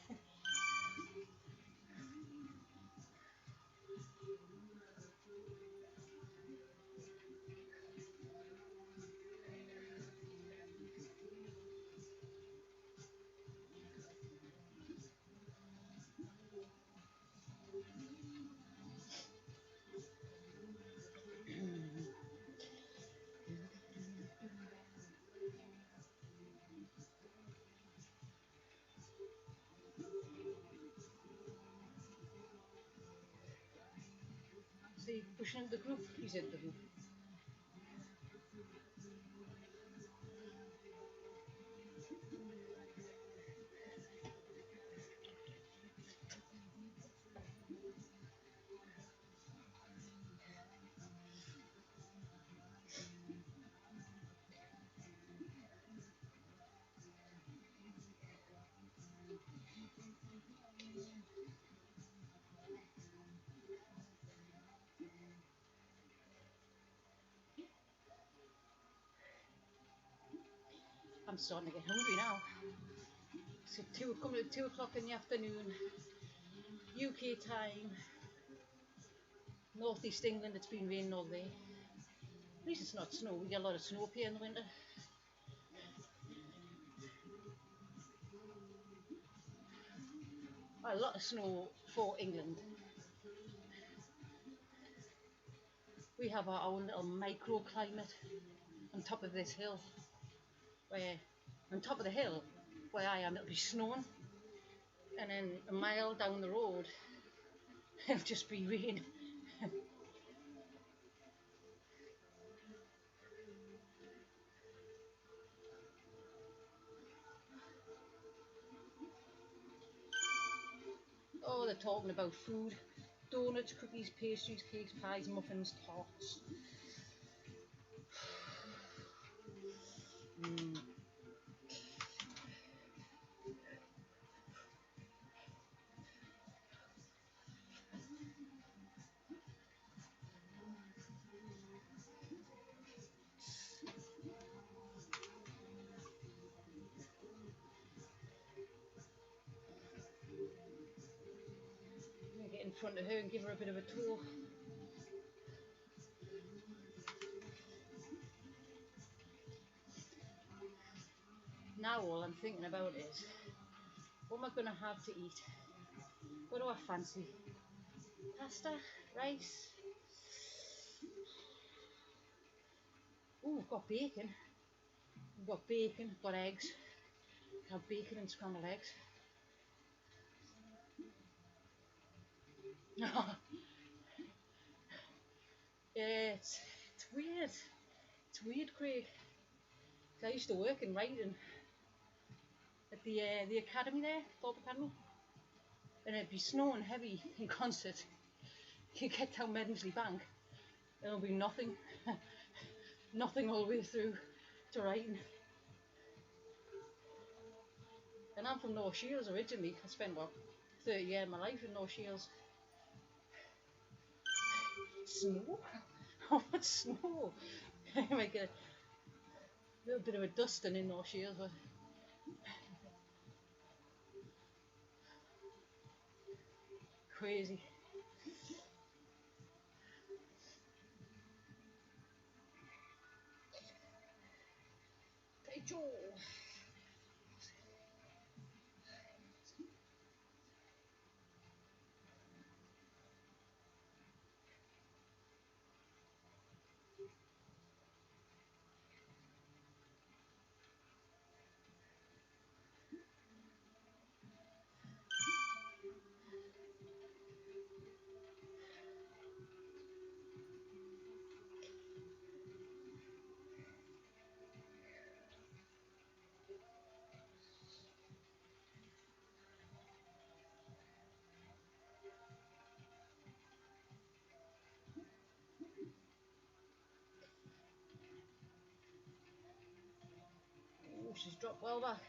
See, pushing into the group, he's in the group. I'm starting to get hungry now. So coming at 2 o'clock in the afternoon, UK time, northeast England. It's been raining all day. At least it's not snow. We get a lot of snow up here in the winter. A lot of snow for England. We have our own little microclimate on top of this hill, where on top of the hill where I am it'll be snowing, and then a mile down the road it'll just be rain. Oh, they're talking about food. Donuts, cookies, pastries, cakes, pies, muffins, tarts. I'm going to get in front of her and give her a bit of a tour. Now all I'm thinking about is, what am I going to have to eat? What do I fancy? Pasta? Rice? Ooh, we've got bacon. We've got bacon, we've got eggs. Have bacon and scrambled eggs. It's weird. It's weird, Craig. I used to work in writing at the academy there, Thorpe Academy, and it'd be snowing heavy in concert. You get down Medinsley Bank, and there'll be nothing, nothing all the way through to writing. And I'm from North Shields originally. I spent about 30 years of my life in North Shields. Snow? Oh, what's snow? Like a little bit of a dusting in North Shields, but crazy. Hey Joe. Oh, she's dropped well back.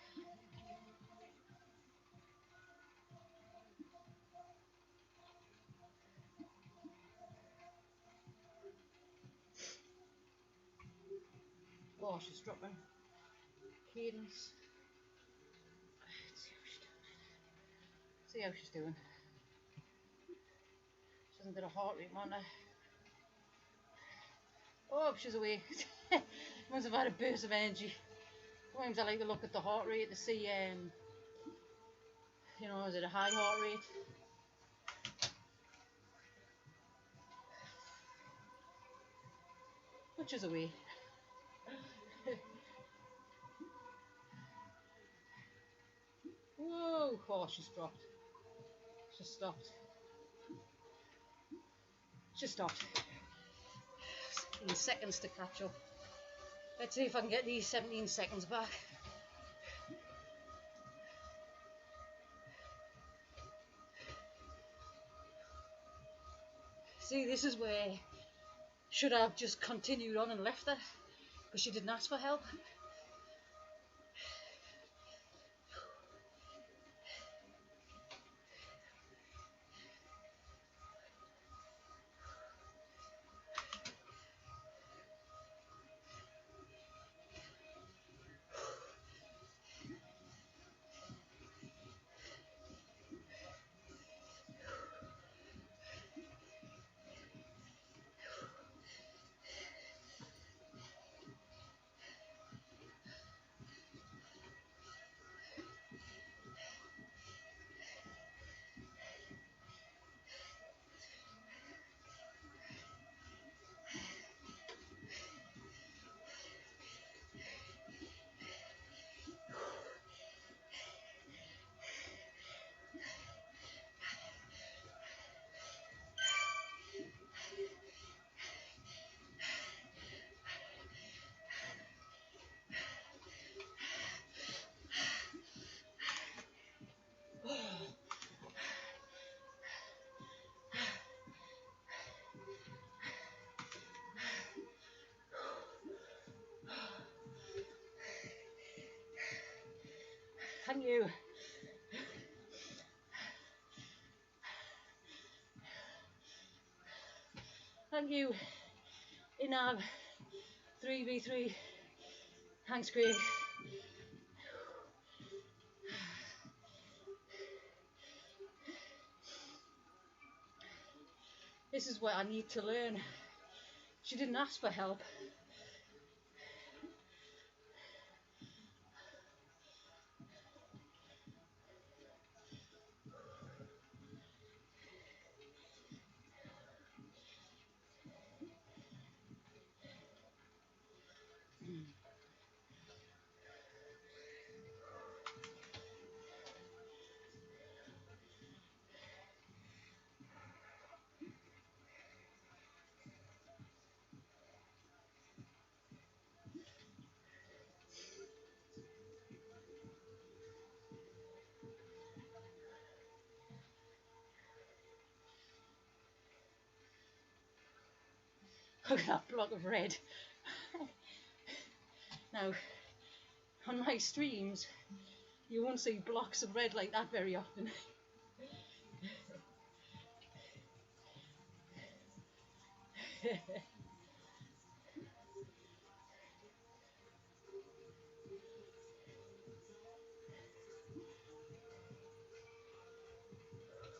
Oh, she's dropping. Cadence. Let's see how she's doing. She hasn't got a heart rate monitor. Oh, she's away. Must have had a burst of energy. Sometimes I like to look at the heart rate to see, you know, is it a high heart rate? Which is away. Whoa! Oh, she's dropped. She's stopped. She stopped. In seconds to catch up. Let's see if I can get these 17 seconds back. See, this is where should I have just continued on and left her because she didn't ask for help. Thank you. Thank you. Inab 3v3. Thanks, Craig. This is what I need to learn. She didn't ask for help. Look at that block of red. Now, on my streams, you won't see blocks of red like that very often.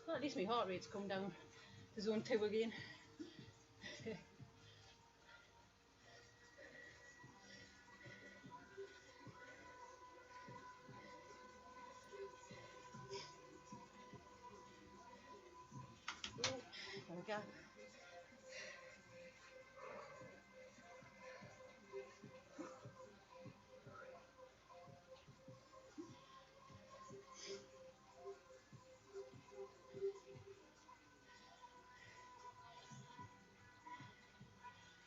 Well, at least my heart rate's come down to zone 2 again. There we go.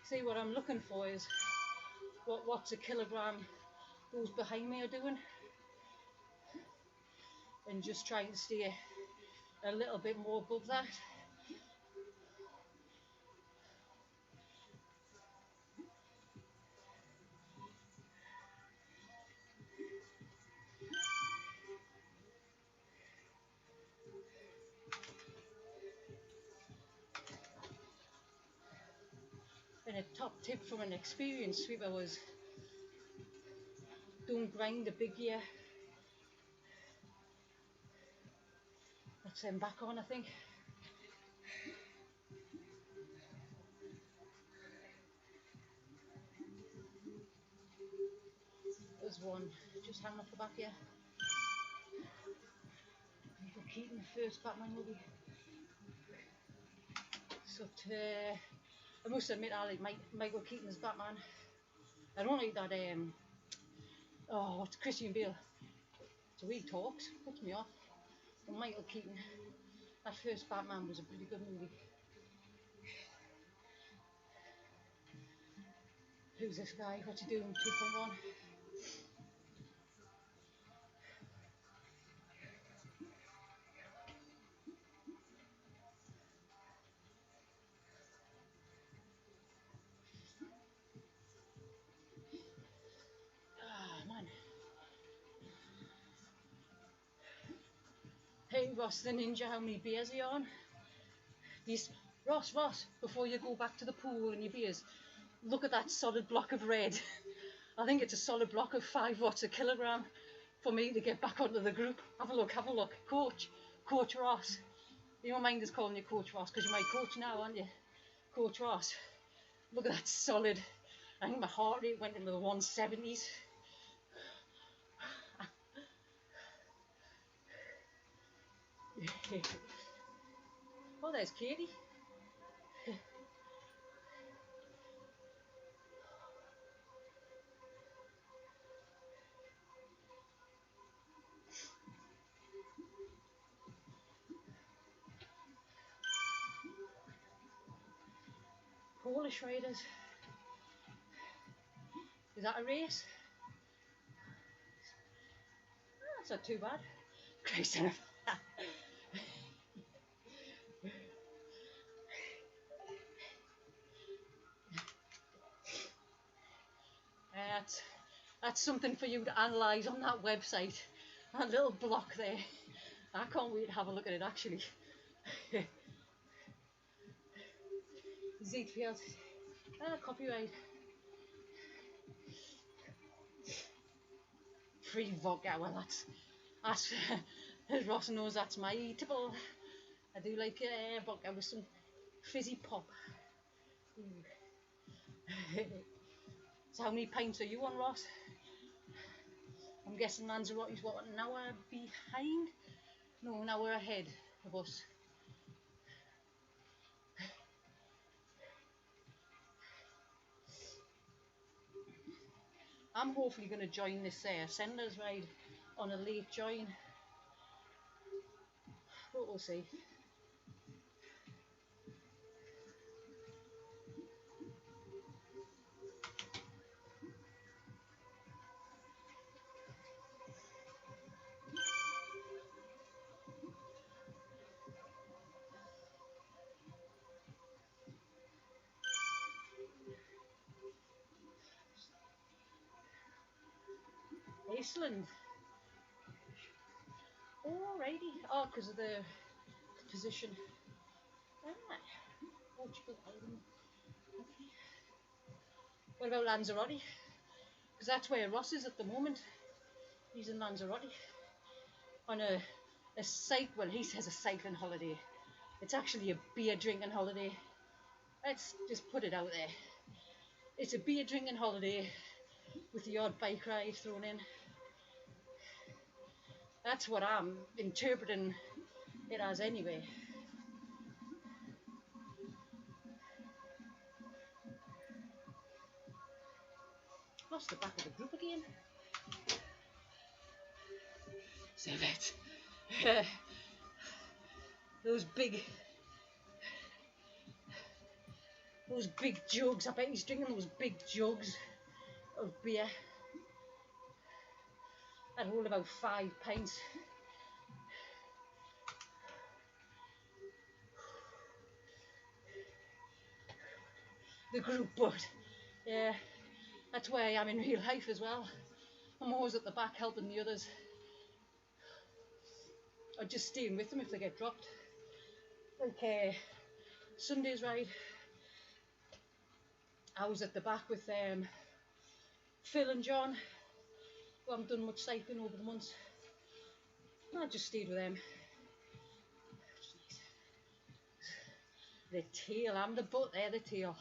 See, what I'm looking for is what watts a kilogram those behind me are doing, and just trying to stay a little bit more above that. And a top tip from an experienced sweeper was, don't grind the big gear. That's them back on, I think. There's one just hanging off the back here. Michael Keaton, the first Batman movie. So I must admit, I like Michael Keaton's Batman. I don't like that, what's Christian Bale? So he talks, puts me off. But Michael Keaton, that first Batman was a pretty good movie. Who's this guy? What's he doing? 2.1. Ah, man. Hey, Ross the Ninja, how many beers are you on? Ross, before you go back to the pool and your beers, look at that solid block of red. I think it's a solid block of 5 watts a kilogram for me to get back onto the group. Have a look. Coach Ross. You don't mind us calling you Coach Ross, because you're my coach now, aren't you? Coach Ross. Look at that solid. I think my heart rate went into the 170s. Oh, there's Katie. Polish Raiders. Is that a race? Oh, that's not too bad. Christ enough. That's something for you to analyse on that website. That little block there. I can't wait to have a look at it actually. Zwift. Copyright. Free vodka. Well, that's as Ross knows, that's my typical. I do like vodka with some fizzy pop. So how many pints are you on, Ross? I'm guessing Lanzarote's what, an hour behind? No, an hour ahead of us. I'm hopefully going to join this Senders ride on a late join, but we'll see. Iceland. Alrighty. Oh, because of the position. Portugal Island. Okay. What about Lanzarote? Because that's where Ross is at the moment. He's in Lanzarote on a well, he says a cycling holiday. It's actually a beer drinking holiday. Let's just put it out there. It's a beer drinking holiday with the odd bike ride thrown in. That's what I'm interpreting it as anyway. Lost the back of the group again. So that those big jugs. I bet he's drinking those big jugs of beer. I'd hold about 5 pints. The group, but yeah, that's where I am in real life as well. I'm always at the back helping the others, or just staying with them if they get dropped. Like Sunday's ride, I was at the back with Phil and John, who haven't done much cycling over the months. I just stayed with them. The tail, I'm the butt, they're the tail.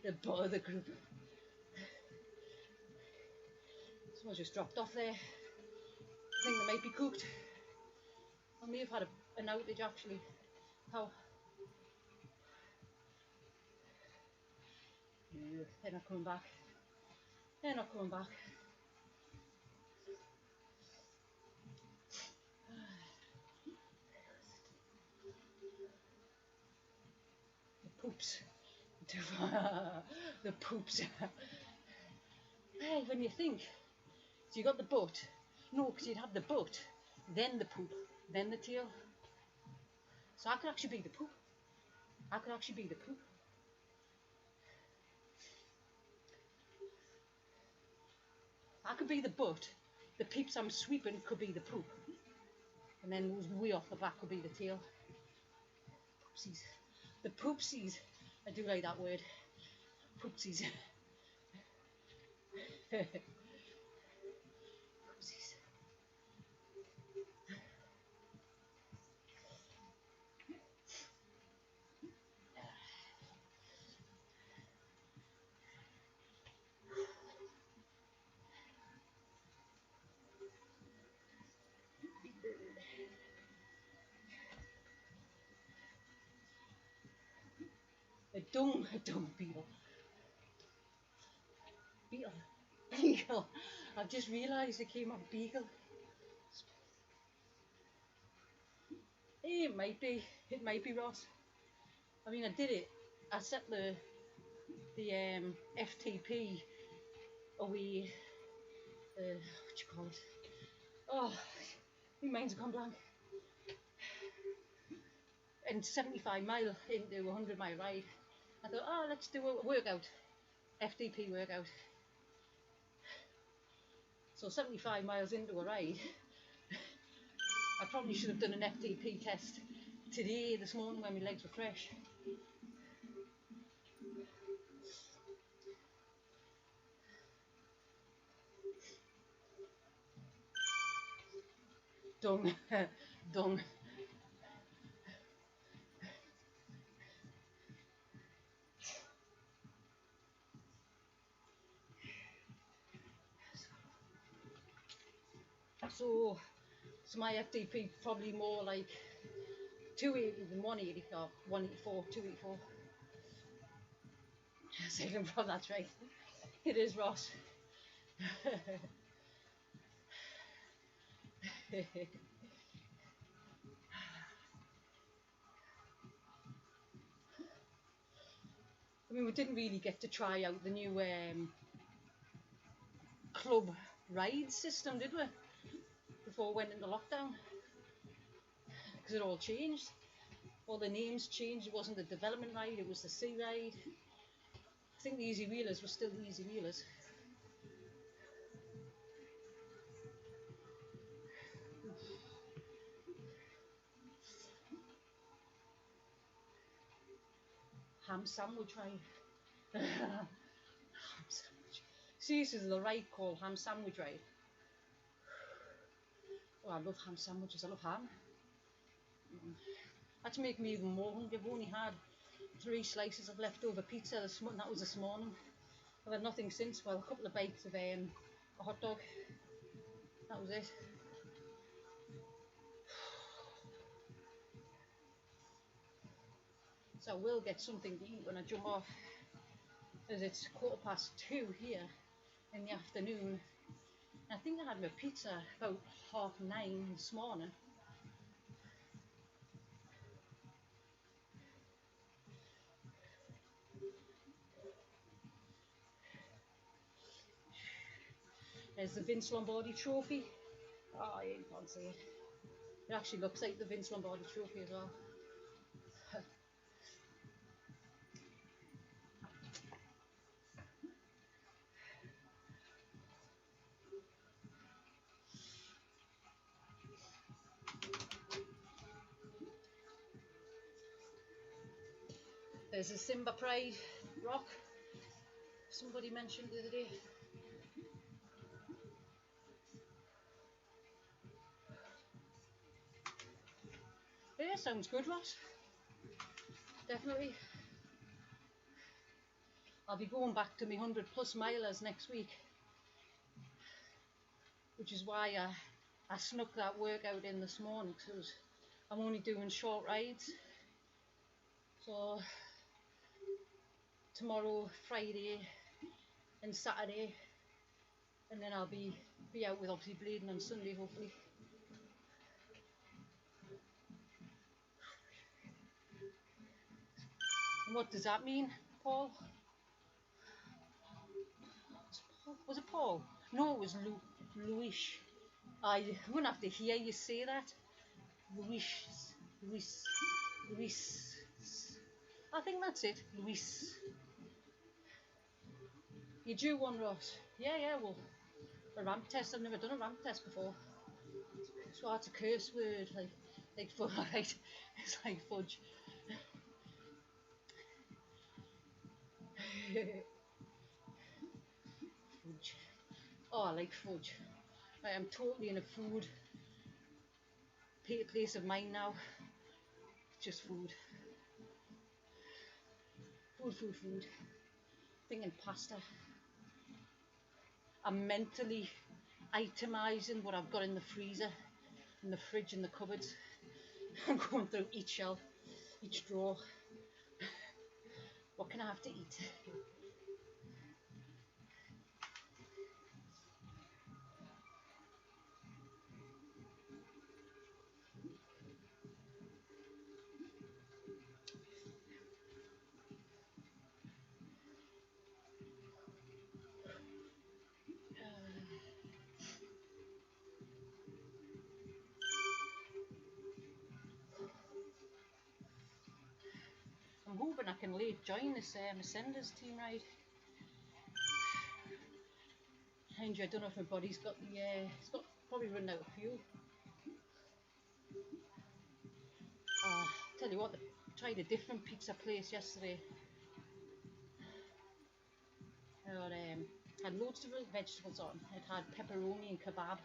the butt of the group. Someone's just dropped off there. I think they might be cooked. I may have had an outage actually. How? Yeah, they're not coming back. They're not coming back. The poops. The poops. Hey, when you think, so you got the butt. No, because you'd have the butt, then the poop, then the tail. So I could actually be the poop. I could actually be the poop. I could be the butt. The peeps I'm sweeping could be the poop. And then those way off the back could be the tail. Poopsies. The poopsies. I do like that word. Poopsies. Poopsies. A dung beetle. Beagle. I've just realised it came off beagle. It might be Ross. I mean, I did it. I set the FTP away. What you call it? Oh, my mind's gone blank. And 75 mile into a 100 mile ride, I thought, oh, let's do a workout, FTP workout. So 75 miles into a ride, I probably should have done an FTP test today, this morning, when my legs were fresh. Dung, dung. So my FTP probably more like 280 than 180, or 184, 284. Second from, that's right. It is, Ross. I mean, we didn't really get to try out the new club ride system, did we? Before we went into lockdown, because it all changed. All the names changed. It wasn't the development ride, it was the sea ride. I think the easy wheelers were still the easy wheelers. Ham sandwich ride. Ham sandwich. See, this is the ride called ham sandwich ride. Oh, I love ham sandwiches. I love ham. That's making me even more hungry. I've only had 3 slices of leftover pizza this morning. That was this morning. I've had nothing since. Well, a couple of bites of a hot dog. That was it. So I will get something to eat when I jump off, as it's 2:15 here in the afternoon. I think I had my pizza about 9:30 this morning. There's the Vince Lombardi trophy. Oh, yeah, you can't see it. It actually looks like the Vince Lombardi trophy as well. There's a Simba Pride rock. Somebody mentioned the other day. Yeah, sounds good, Ross. Definitely. I'll be going back to my 100+ milers next week, which is why I snuck that workout in this morning, because I'm only doing short rides. So tomorrow, Friday and Saturday, and then I'll be out with obviously Blaydon on Sunday, hopefully. And what does that mean, Paul? Was it Paul? No, it was Luis. I wouldn't have to hear you say that. Luis. I think that's it, Luis. You do one, Ross? Yeah, well, a ramp test. I've never done a ramp test before. So it's a curse word, like fudge, right? It's like fudge. Fudge. Oh, I like fudge. I am totally in a food place of mine now. Just food. Food. Thinking pasta. I'm mentally itemising what I've got in the freezer, in the fridge, in the cupboards. I'm going through each shelf, each drawer. What can I have to eat? I'm hoping I can late join this Ascenders team ride. Mind you, I don't know if my body's got the, it's got probably run out of fuel. Tell you what, I tried a different pizza place yesterday. Had loads of vegetables on. It had pepperoni and kebab,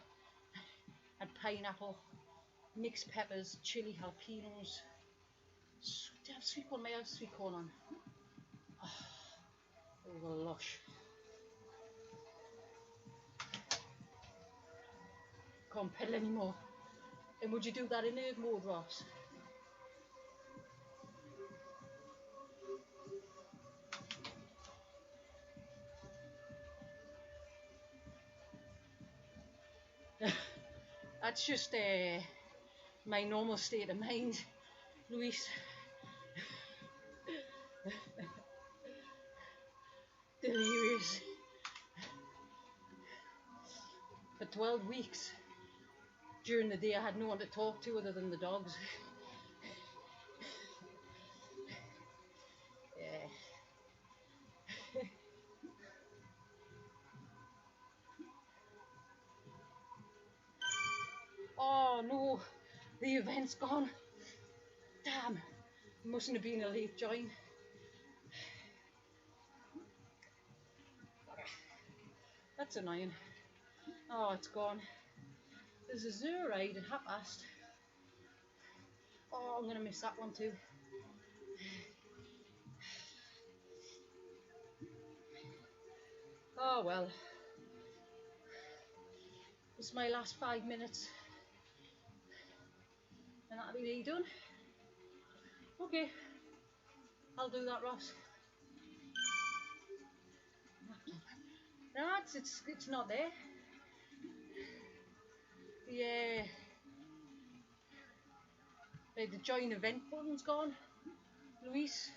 had pineapple, mixed peppers, chili, jalapenos. Did I have sweet corn? May I have sweet corn on? Oh, lush. Can't pedal anymore. And would you do that in erg mode, Ross? That's just my normal state of mind, Luis. Delirious. For 12 weeks, during the day I had no one to talk to other than the dogs. Yeah. Oh no, the event's gone. Damn, mustn't have been a late join. That's annoying. Oh, it's gone. There's a zoo ride at 1:30. Oh, I'm gonna miss that one too. Oh well. It's my last 5 minutes. And that'll be me done. Okay, I'll do that, Ross. No, it's not there. Yeah. The join event button's gone. Luis.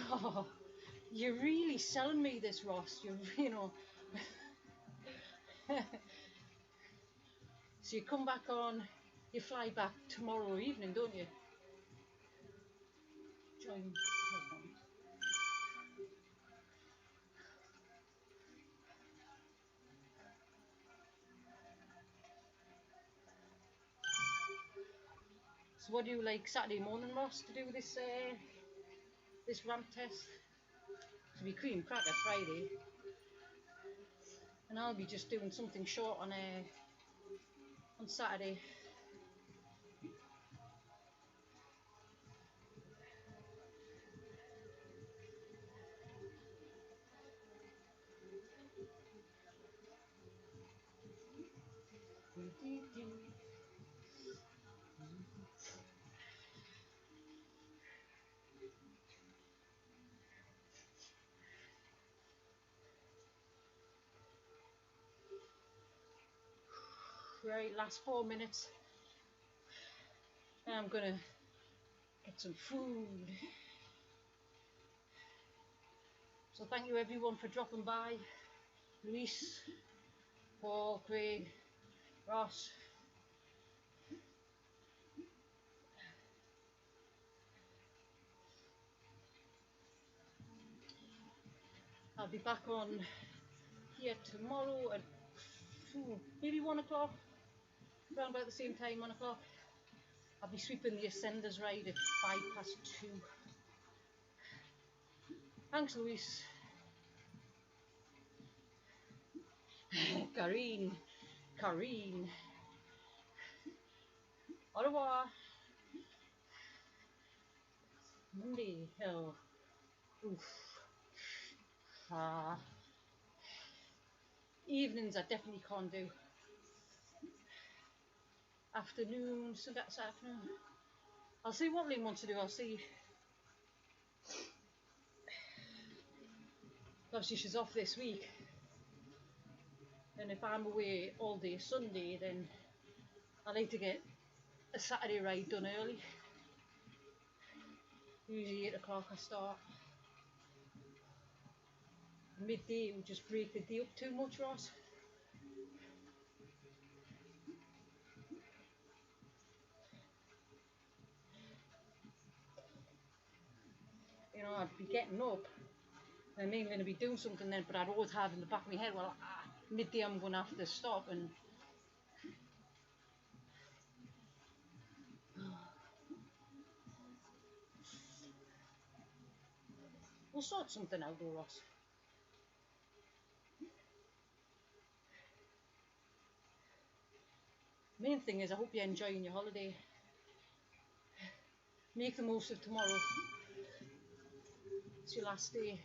Oh, you're really selling me this, Ross. You know. So you come back on, you fly back tomorrow evening, don't you? Join. So what do you like Saturday morning, Ross, to do this ramp test? To be cream cracker Friday, and I'll be just doing something short on Saturday. Right, last 4 minutes. I'm gonna get some food. So thank you everyone for dropping by. Luis, Paul, Craig, Ross. I'll be back on here tomorrow at maybe 1 o'clock, around about the same time, 1 o'clock. I'll be sweeping the Ascenders ride at 2:05. Thanks, Luis. Corinne. Au revoir. Monday. Oh. Oof. Evenings I definitely can't do. Afternoon, so that's afternoon. I'll see what Lynn wants to do. I'll see. Obviously she's off this week, and if I'm away all day Sunday, then I like to get a Saturday ride done early. Usually 8 o'clock I start. Midday would just break the day up too much, Ross. you know, I'd be getting up and I'm even going to be doing something then, but I'd always have in the back of my head, well, midday I'm going to have to stop, and we'll sort something out though, Ross. Main thing is I hope you're enjoying your holiday. Make the most of tomorrow. It's your last day.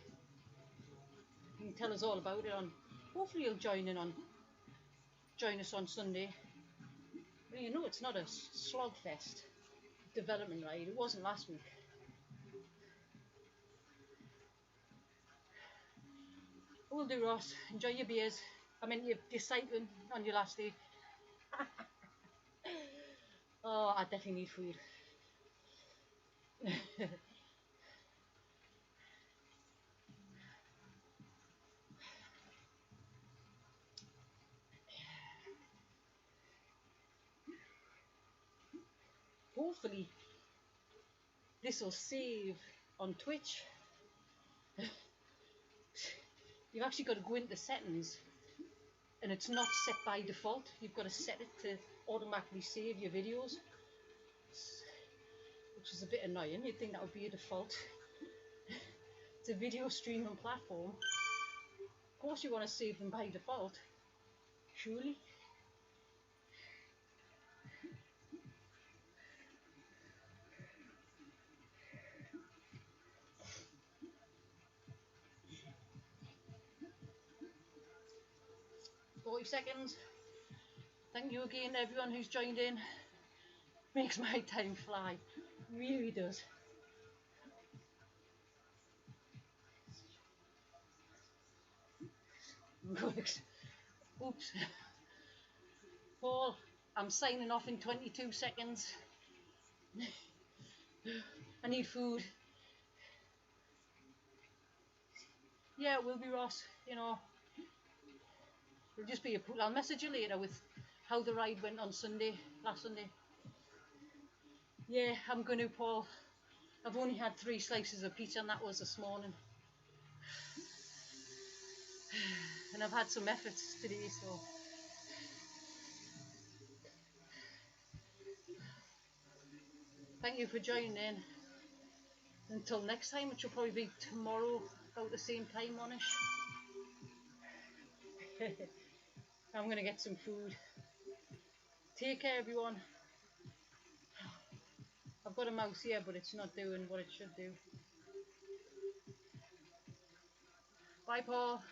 You can tell us all about it on, hopefully you'll join us on Sunday. Well, you know, it's not a slogfest development ride. It wasn't last week. What we'll do, Ross, enjoy your beers. I mean, you're cycling on your last day. Oh, I definitely need food. Hopefully this will save on Twitch. You've actually got to go into settings and it's not set by default. You've got to set it to automatically save your videos, which is a bit annoying. You'd think that would be a default. It's a video streaming platform. Of course you want to save them by default, surely. $40. Thank you again everyone who's joined in. Makes my time fly, really does. Oops. Paul, I'm signing off in 22 seconds. I need food. Yeah, it will be, Ross, you know. It'll just be I'll message you later with how the ride went on Sunday, last Sunday. Yeah, I'm going to, Paul. I've only had 3 slices of pizza and that was this morning. And I've had some efforts today, so. Thank you for joining in. Until next time, which will probably be tomorrow, about the same time on-ish. I'm going to get some food. Take care, everyone. I've got a mouse here, but it's not doing what it should do. Bye, Paul.